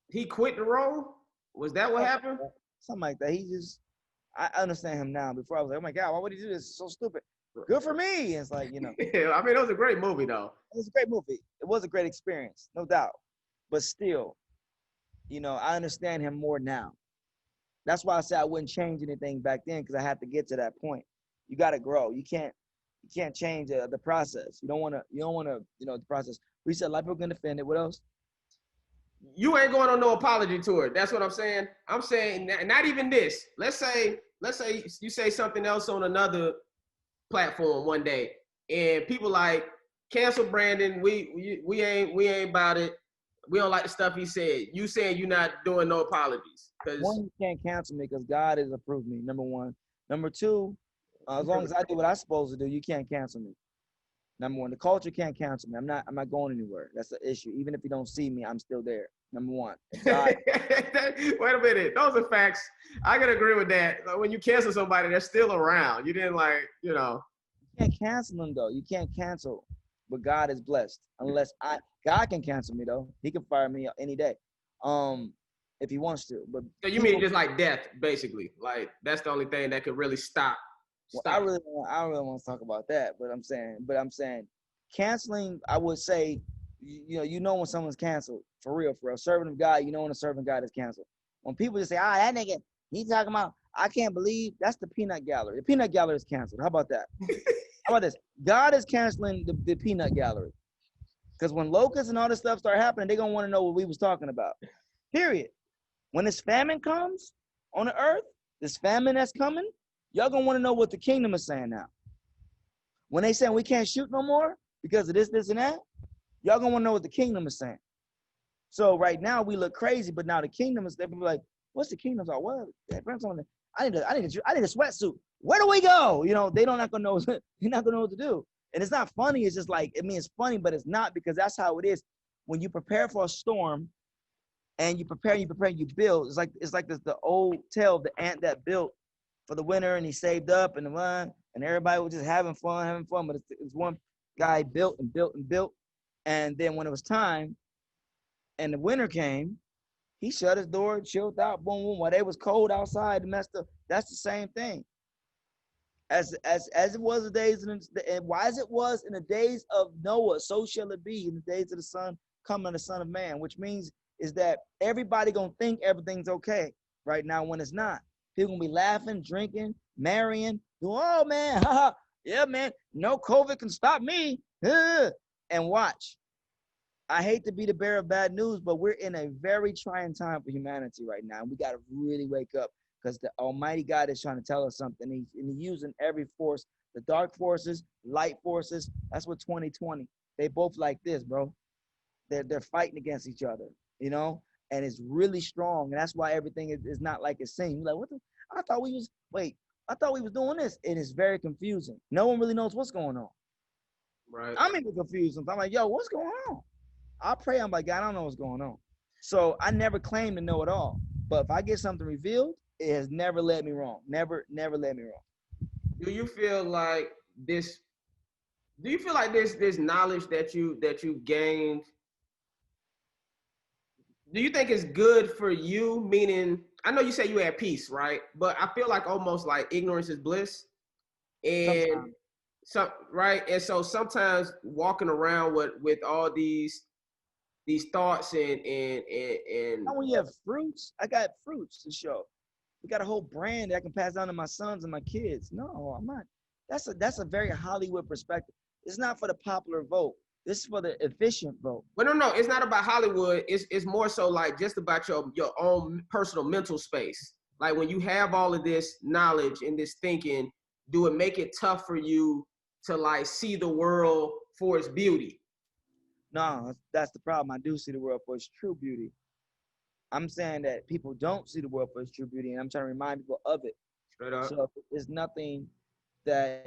Speaker 1: He quit the role? Was that what happened?
Speaker 2: Something like that. I understand him now. Before I was like, oh my God, why would he do this? It's so stupid. Good for me. It's like, you know.
Speaker 1: Yeah, I mean, it was a great movie, though.
Speaker 2: It was a great movie. It was a great experience, no doubt. But still, you know, I understand him more now. That's why I said I wouldn't change anything back then because I had to get to that point. You got to grow. You can't change the process. You don't want to, you know, the process. We said a lot of people get offended. What else?
Speaker 1: You ain't going on no apology tour. That's what I'm saying. I'm saying not even this. Let's say you say something else on another platform one day, and people like cancel Brandon. We ain't about it. We don't like the stuff he said. You saying you're not doing no apologies?
Speaker 2: One, you can't cancel me because God has approved me. Number one. Number two, as long as I do what I'm supposed to do, you can't cancel me. Number one, the culture can't cancel me. I'm not going anywhere. That's the issue. Even if you don't see me, I'm still there. Number one.
Speaker 1: Wait a minute. Those are facts. I can agree with that. Like when you cancel somebody, they're still around. You didn't You
Speaker 2: can't cancel them though. You can't cancel. But God is blessed. God can cancel me though. He can fire me any day. If he wants to. But
Speaker 1: so you mean just like death, basically. Like that's the only thing that could really stop.
Speaker 2: Well, I don't really want to talk about that, but I'm saying canceling, I would say, you know when someone's canceled, for real. A servant of God, you know when a servant of God is canceled. When people just say, that nigga, he talking about, I can't believe, that's the peanut gallery. The peanut gallery is canceled. How about that? How about this? God is canceling the peanut gallery. Because when locusts and all this stuff start happening, they're going to want to know what we was talking about. Period. When this famine comes on the earth, this famine that's coming, y'all gonna want to know what the kingdom is saying now. When they saying we can't shoot no more because of this, and that, y'all gonna want to know what the kingdom is saying. So right now we look crazy, but now the kingdom is, they be like, what's the kingdom? Like, what? I need a sweatsuit. Where do we go? You know, they don't not gonna know. They're not gonna know what to do. And it's not funny. It's just like, I mean, it's funny, but it's not, because that's how it is. When you prepare for a storm, and you prepare, you build. It's like the old tale of the ant that built for the winter, and he saved up and the run, and everybody was just having fun. But it's one guy built and built and built, and then when it was time, and the winter came, he shut his door, chilled out, boom, boom. While they was cold outside, messed up. That's the same thing. As it was the days, and as it was in the days of Noah, so shall it be in the days of the Son coming, the Son of Man. Which means is that everybody gonna think everything's okay right now when it's not. People gonna be laughing, drinking, marrying. Oh man, haha, yeah man, no COVID can stop me. And watch. I hate to be the bearer of bad news, but we're in a very trying time for humanity right now. We got to really wake up, because the Almighty God is trying to tell us something. He's using every force, the dark forces, light forces. That's what 2020. They both like this, bro. They're fighting against each other, you know, and it's really strong. And that's why everything is not like it seems. Like, what the? I thought we was doing this. It is very confusing. No one really knows what's going on.
Speaker 1: Right.
Speaker 2: I'm even confused. I'm like, yo, what's going on? I pray, I'm like, God, I don't know what's going on. So I never claim to know it all. But if I get something revealed, it has never led me wrong. Never led me wrong.
Speaker 1: Do you feel like this? Do you feel like this knowledge that you gained? Do you think it's good for you? Meaning, I know you say you at peace, right? But I feel like almost like ignorance is bliss, and
Speaker 2: Sometimes.
Speaker 1: right. And so sometimes walking around with all these thoughts and
Speaker 2: Now when you have fruits, I got fruits to show. We got a whole brand that I can pass down to my sons and my kids. No, I'm not. That's a very Hollywood perspective. It's not for the popular vote. This is for the efficient vote.
Speaker 1: well, no, it's not about Hollywood. It's more so like just about your own personal mental space. Like when you have all of this knowledge and this thinking, do it make it tough for you to like see the world for its beauty?
Speaker 2: No, that's the problem. I do see the world for its true beauty. I'm saying that people don't see the world for its true beauty, and I'm trying to remind people of it.
Speaker 1: Straight up.
Speaker 2: So it's nothing that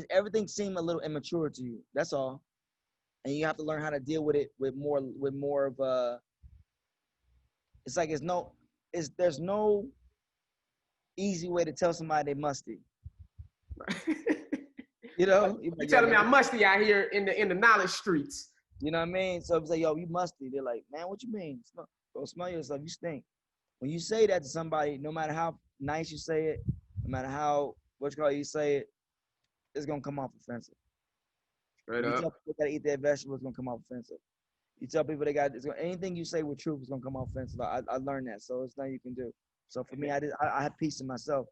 Speaker 2: everything seemed a little immature to you. That's all. And you have to learn how to deal with it with more of a. It's like there's no easy way to tell somebody they musty. You know,
Speaker 1: You telling me I'm musty out here in the knowledge streets?
Speaker 2: You know what I mean? So if say, yo, you musty, they're like, man, what you mean? Go smell yourself. You stink. When you say that to somebody, no matter how nice you say it, no matter how you say it, it's gonna come off offensive.
Speaker 1: Straight
Speaker 2: You
Speaker 1: up.
Speaker 2: tell people they gotta eat their vegetables, it's gonna come off offensive. You tell people anything you say with truth is gonna come off offensive. I learned that, so it's nothing you can do. So for me, I had peace in myself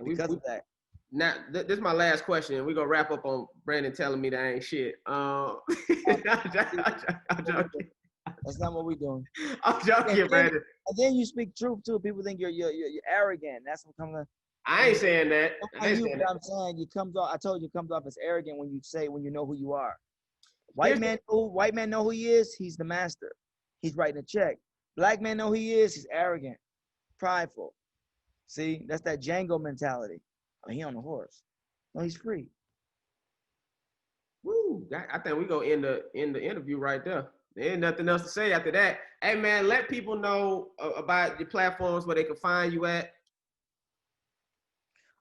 Speaker 2: because of that.
Speaker 1: Now, this is my last question. We're gonna wrap up on Brandon telling me that I ain't shit. I'm joking.
Speaker 2: That's not what we're doing.
Speaker 1: I'm joking, Brandon.
Speaker 2: And then you speak truth too. People think you're arrogant. That's what comes.
Speaker 1: I ain't saying that.
Speaker 2: I'm saying you comes off. I told you it comes off as arrogant when you know who you are. White man know who he is. He's the master. He's writing a check. Black man know who he is. He's arrogant, prideful. See, that's that Django mentality. Oh, he on the horse. No, he's free.
Speaker 1: Woo! I think we gonna end the interview right there. There ain't nothing else to say after that. Hey man, let people know about your platforms where they can find you at.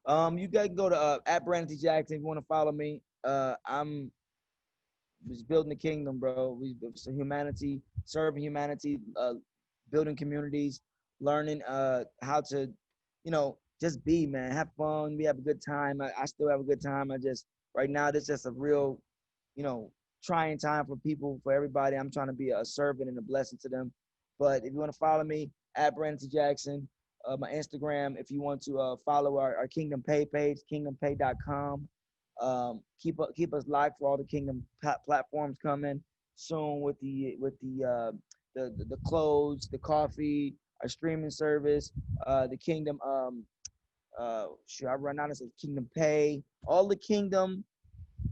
Speaker 2: You guys can go to at Brandon T. Jackson if you want to follow me. I'm just building the kingdom, bro. Humanity, serving humanity, building communities, learning how to, just be, man, have fun. We have a good time. I still have a good time. Right now, this is just a real, trying time for people, for everybody. I'm trying to be a servant and a blessing to them. But if you want to follow me, at Brandon T. Jackson, my Instagram, if you want to follow our Kingdom Pay page, kingdompay.com. Keep us live for all the Kingdom platforms coming soon with the clothes, the coffee, our streaming service, the Kingdom. I run out of Kingdom Pay. All the Kingdom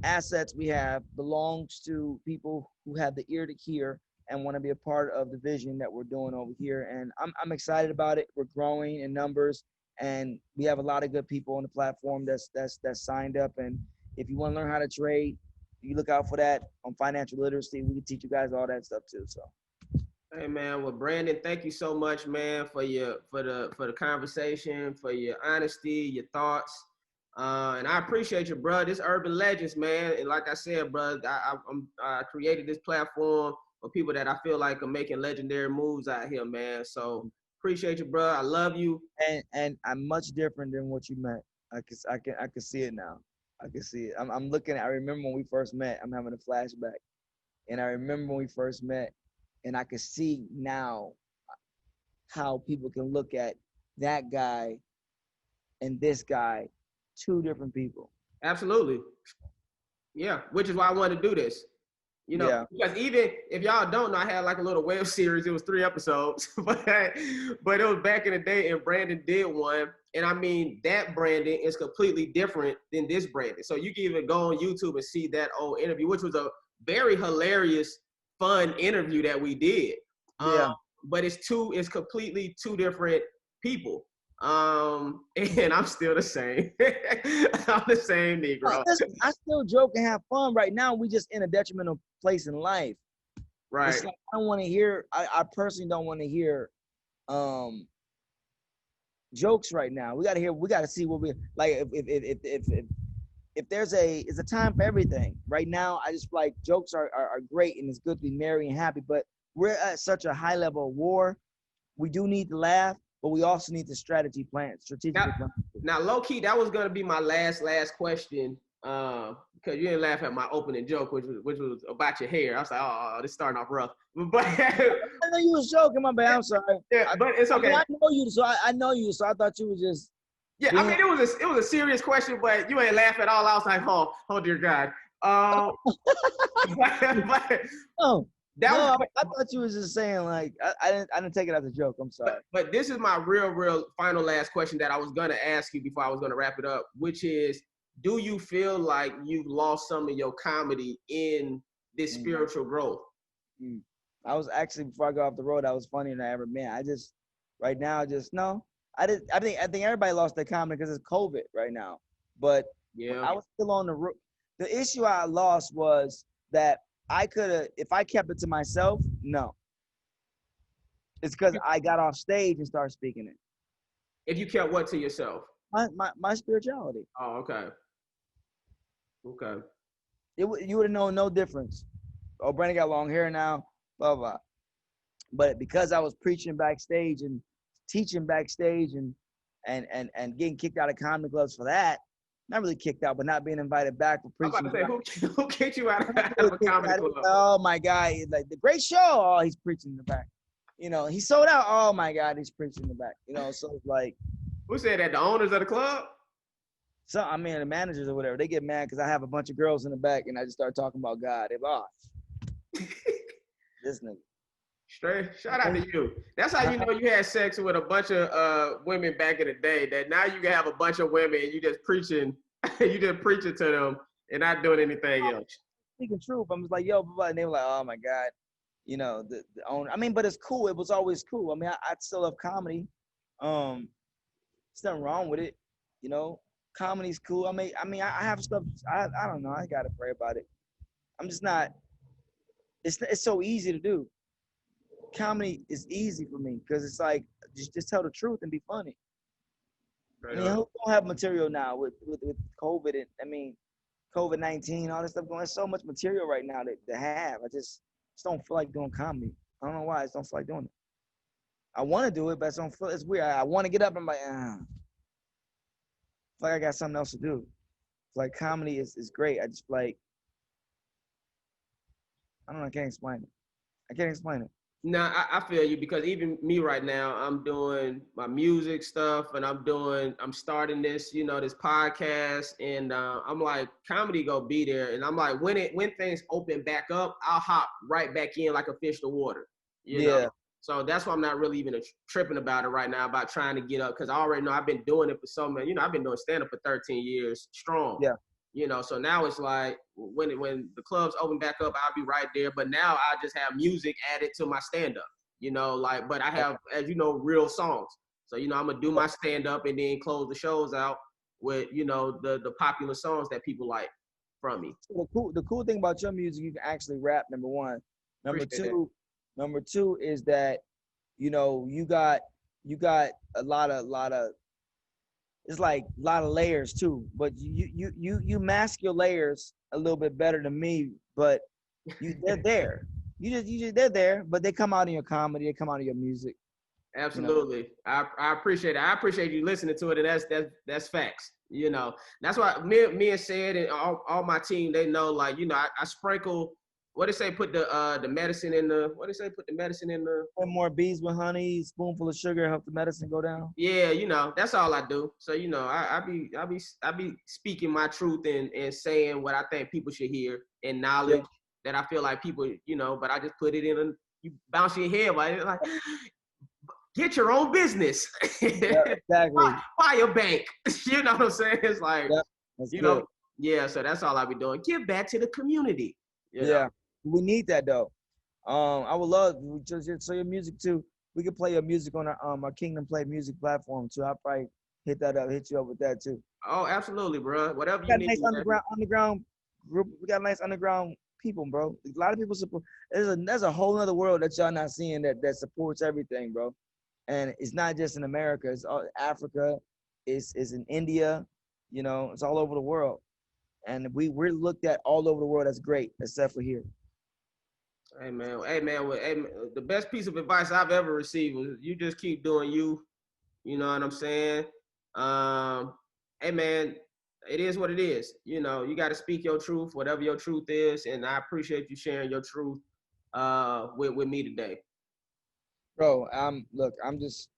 Speaker 2: assets we have belongs to people who have the ear to hear and want to be a part of the vision that we're doing over here. And I'm excited about it. We're growing in numbers, and we have a lot of good people on the platform that's signed up. And if you want to learn how to trade, you look out for that on financial literacy. We can teach you guys all that stuff too. So.
Speaker 1: Hey man, well Brandon, thank you so much, man, for the conversation, for your honesty, your thoughts, and I appreciate you, bro. This Urban Legendz, man, and like I said, bro, I created this platform for people that I feel like are making legendary moves out here, man. So appreciate you, bro. I love you.
Speaker 2: And I'm much different than what you meant. I can see it now. I can see it. I'm looking. I remember when we first met. I'm having a flashback, and I remember when we first met. And I can see now how people can look at that guy and this guy, two different people.
Speaker 1: Absolutely. Yeah, which is why I wanted to do this. You know, because even if y'all don't know, I had like a little web series. It was 3 episodes, but it was back in the day, and Brandon did one. And I mean, that Brandon is completely different than this Brandon. So you can even go on YouTube and see that old interview, which was a very hilarious, fun interview that we did. But it's completely two different people. And I'm still the same. I'm the same Negro.
Speaker 2: I still joke and have fun. Right now, we just in a detrimental place in life.
Speaker 1: Right.
Speaker 2: It's like, I don't want to hear. I personally don't want to hear jokes right now. We got to see what we like. If there's a time for everything. Right now, I just feel like jokes are great, and it's good to be merry and happy. But we're at such a high level of war. We do need to laugh, but we also need the strategic plan.
Speaker 1: Now, low key, that was gonna be my last question. Because you didn't laugh at my opening joke, which was about your hair. I was like, oh, this starting off rough. But
Speaker 2: I know you was joking, my bad. I'm sorry.
Speaker 1: Yeah, but it's okay.
Speaker 2: I know you, so I thought you was just.
Speaker 1: Yeah, I mean, it was a serious question, but you ain't laugh at all. I was like, oh dear God. I
Speaker 2: thought you was just saying like I didn't take it as a joke. I'm sorry.
Speaker 1: But this is my real final last question that I was gonna ask you before I was gonna wrap it up, which is, do you feel like you've lost some of your comedy in this spiritual growth?
Speaker 2: I was actually, before I go off the road, I was funnier than I ever been. Right now, no. I think everybody lost their comedy because it's COVID right now. But yeah, I was still on the road. The issue I lost was that I could have, if I kept it to myself, no. It's because I got off stage and started speaking it.
Speaker 1: If you kept what to yourself?
Speaker 2: My spirituality.
Speaker 1: Oh, okay. Okay.
Speaker 2: You would have known no difference. Oh, Brandon got long hair now, blah, blah. But because I was preaching backstage and teaching backstage and getting kicked out of comedy clubs for that, not really kicked out, but not being invited back for preaching.
Speaker 1: I'm about to say, who kicked you out of a comedy club?
Speaker 2: Oh, my God. Like, the great show. Oh, he's preaching in the back. You know, he sold out. Oh, my God, he's preaching in the back. You know, so it's like.
Speaker 1: Who said that? The owners of the club?
Speaker 2: So, I mean, the managers or whatever, they get mad because I have a bunch of girls in the back and I just start talking about God. They're like, this nigga.
Speaker 1: Straight shout out to you. That's how you know you had sex with a bunch of women back in the day. That now you can have a bunch of women and you just preaching to them and not doing anything else.
Speaker 2: Speaking truth, I'm just like, yo, and they were like, oh my God, you know, the owner. I mean, but it's cool. It was always cool. I mean, I still love comedy. There's nothing wrong with it, you know. Comedy's cool. I mean, I have stuff. I don't know. I gotta pray about it. I'm just not. It's so easy to do. Comedy is easy for me because it's like just tell the truth and be funny. Right. I mean, who don't have material now with COVID? And, I mean, COVID-19, all this stuff going. There's so much material right now to have. I just don't feel like doing comedy. I don't know why. I just don't feel like doing it. I want to do it, but I don't feel. It's weird. I want to get up. And I'm like, It's like I got something else to do. It's like comedy is great. I just like, I don't know. I can't explain it.
Speaker 1: No, I feel you, because even me right now, I'm doing my music stuff and I'm starting this, this podcast, and I'm like, comedy go be there. And I'm like, when things open back up, I'll hop right back in like a fish to water, you know? So that's why I'm not really even tripping about it right now, about trying to get up, because I already know I've been doing it for so many, I've been doing stand-up for 13 years strong.
Speaker 2: Yeah.
Speaker 1: You know, so now it's like when the clubs open back up, I'll be right there. But now I just have music added to my stand up. You know, like, but I have, as you know, real songs. So, you know, I'm gonna do my stand up and then close the shows out with, you know, the popular songs that people like from me.
Speaker 2: So the cool thing about your music, you can actually rap. Number one. Number two is that, you know, you got a lot of it's like a lot of layers too. But you mask your layers a little bit better than me. But they're there. They're there, but they come out in your comedy. They come out in your music.
Speaker 1: Absolutely. You know? I appreciate it. I appreciate you listening to it, and that's facts. You know, that's why me and Said and all my team, they know, like, you know, I sprinkle, what they say, put the medicine in the, what they say, put the medicine in the.
Speaker 2: Put more bees with honey, spoonful of sugar, help the medicine go down.
Speaker 1: Yeah, you know, that's all I do. So, you know, I be speaking my truth and saying what I think people should hear, and knowledge that I feel like people, you know, but I just put it in you bounce your head like get your own business.
Speaker 2: Yeah, exactly.
Speaker 1: Buy a bank. You know what I'm saying? It's like, you know, so that's all I be doing. Give back to the community. You know?
Speaker 2: We need that though. I would love just so your music too. We could play your music on our Kingdom Play music platform too. I'll probably hit you up with that too.
Speaker 1: Oh, absolutely, bro. Whatever you need.
Speaker 2: Nice underground group. We got nice underground people, bro. A lot of people support. There's a whole other world that y'all not seeing that supports everything, bro. And it's not just in America. It's all Africa. It's in India. You know, it's all over the world. And we're looked at all over the world as great, except for here.
Speaker 1: Hey man, the best piece of advice I've ever received was you just keep doing you. You know what I'm saying? Hey man, it is what it is. You know, you got to speak your truth, whatever your truth is, and I appreciate you sharing your truth with me today.
Speaker 2: Bro, I'm just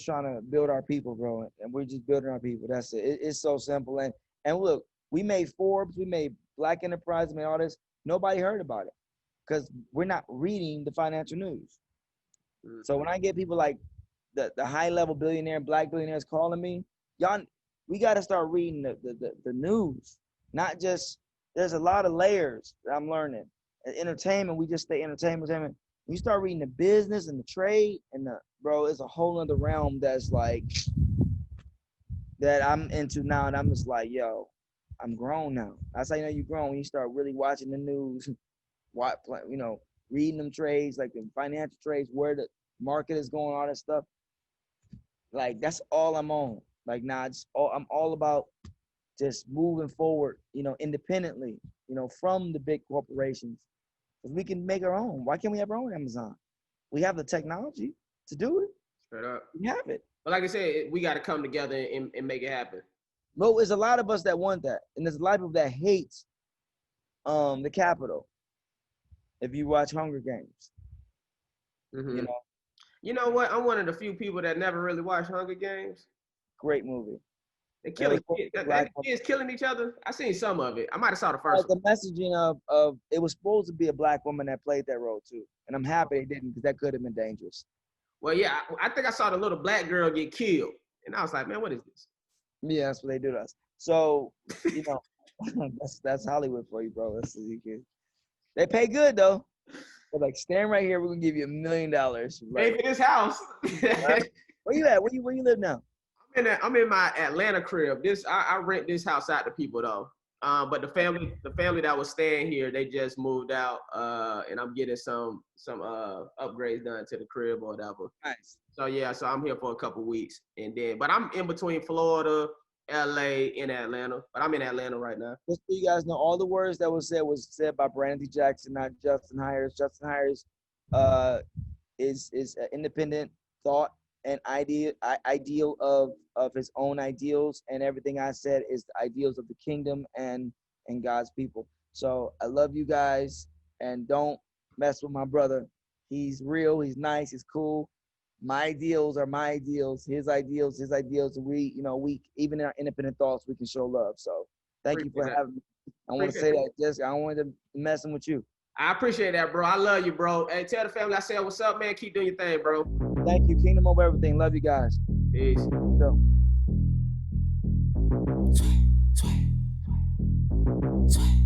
Speaker 2: trying to build our people, bro, and we're just building our people. That's it. It's so simple. And look, we made Forbes, we made Black Enterprise, we made all this. Nobody heard about it because we're not reading the financial news. Mm-hmm. So when I get people like the high level billionaire, Black billionaires calling me, y'all, we got to start reading the news. Not just, there's a lot of layers that I'm learning. Entertainment, we just stay entertainment. When you start reading the business and the trade and bro, it's a whole other realm that's like, that I'm into now. And I'm just like, yo, I'm grown now. That's how you know you're grown, when you start really watching the news, you know, reading them trades, like the financial trades, where the market is going, all that stuff. Like, that's all I'm on. Like, nah, I'm all about just moving forward, you know, independently, you know, from the big corporations. Because we can make our own. Why can't we have our own Amazon? We have the technology to do it.
Speaker 1: Straight up.
Speaker 2: We have it.
Speaker 1: But like I said, we got to come together and make it happen.
Speaker 2: Well, there's a lot of us that want that. And there's a lot of people that hate the Capitol. If you watch Hunger Games.
Speaker 1: Mm-hmm. You know what? I'm one of the few people that never really watched Hunger Games.
Speaker 2: Great movie.
Speaker 1: They kids killing each other. I seen some of it. I might have saw the first
Speaker 2: one. The messaging of it was supposed to be a Black woman that played that role too. And I'm happy they didn't, because that could have been dangerous.
Speaker 1: Well, yeah, I think I saw the little Black girl get killed. And I was like, man, what is this?
Speaker 2: Yeah, that's what they do to us. So, you know, that's Hollywood for you, bro. They pay good though. They're like, stand right here, we're gonna give you $1 million.
Speaker 1: Pay for this house.
Speaker 2: Where you at? Where you live now?
Speaker 1: I'm in my Atlanta crib. I rent this house out to people though. But the family that was staying here, they just moved out. And I'm getting some upgrades done to the crib or whatever.
Speaker 2: Nice.
Speaker 1: So yeah, so I'm here for a couple weeks, but I'm in between Florida, LA, and Atlanta. But I'm in Atlanta right now.
Speaker 2: Just so you guys know, all the words that was said by Brandon Jackson, not Justin Hires. Justin Hires is an independent thought and ideal of his own ideals, and everything I said is the ideals of the kingdom and God's people. So I love you guys, and don't mess with my brother. He's real, he's nice, he's cool. My ideals are my ideals, his ideals, and we even in our independent thoughts, we can show love. So thank you for having me. I want to say that, Jessica, I don't want to messing with you.
Speaker 1: I appreciate that, bro. I love you, bro. Hey, tell the family I said what's up, man. Keep doing your thing, bro.
Speaker 2: Thank you. Kingdom over everything. Love you guys.
Speaker 1: Peace.
Speaker 2: So.
Speaker 3: Sweat.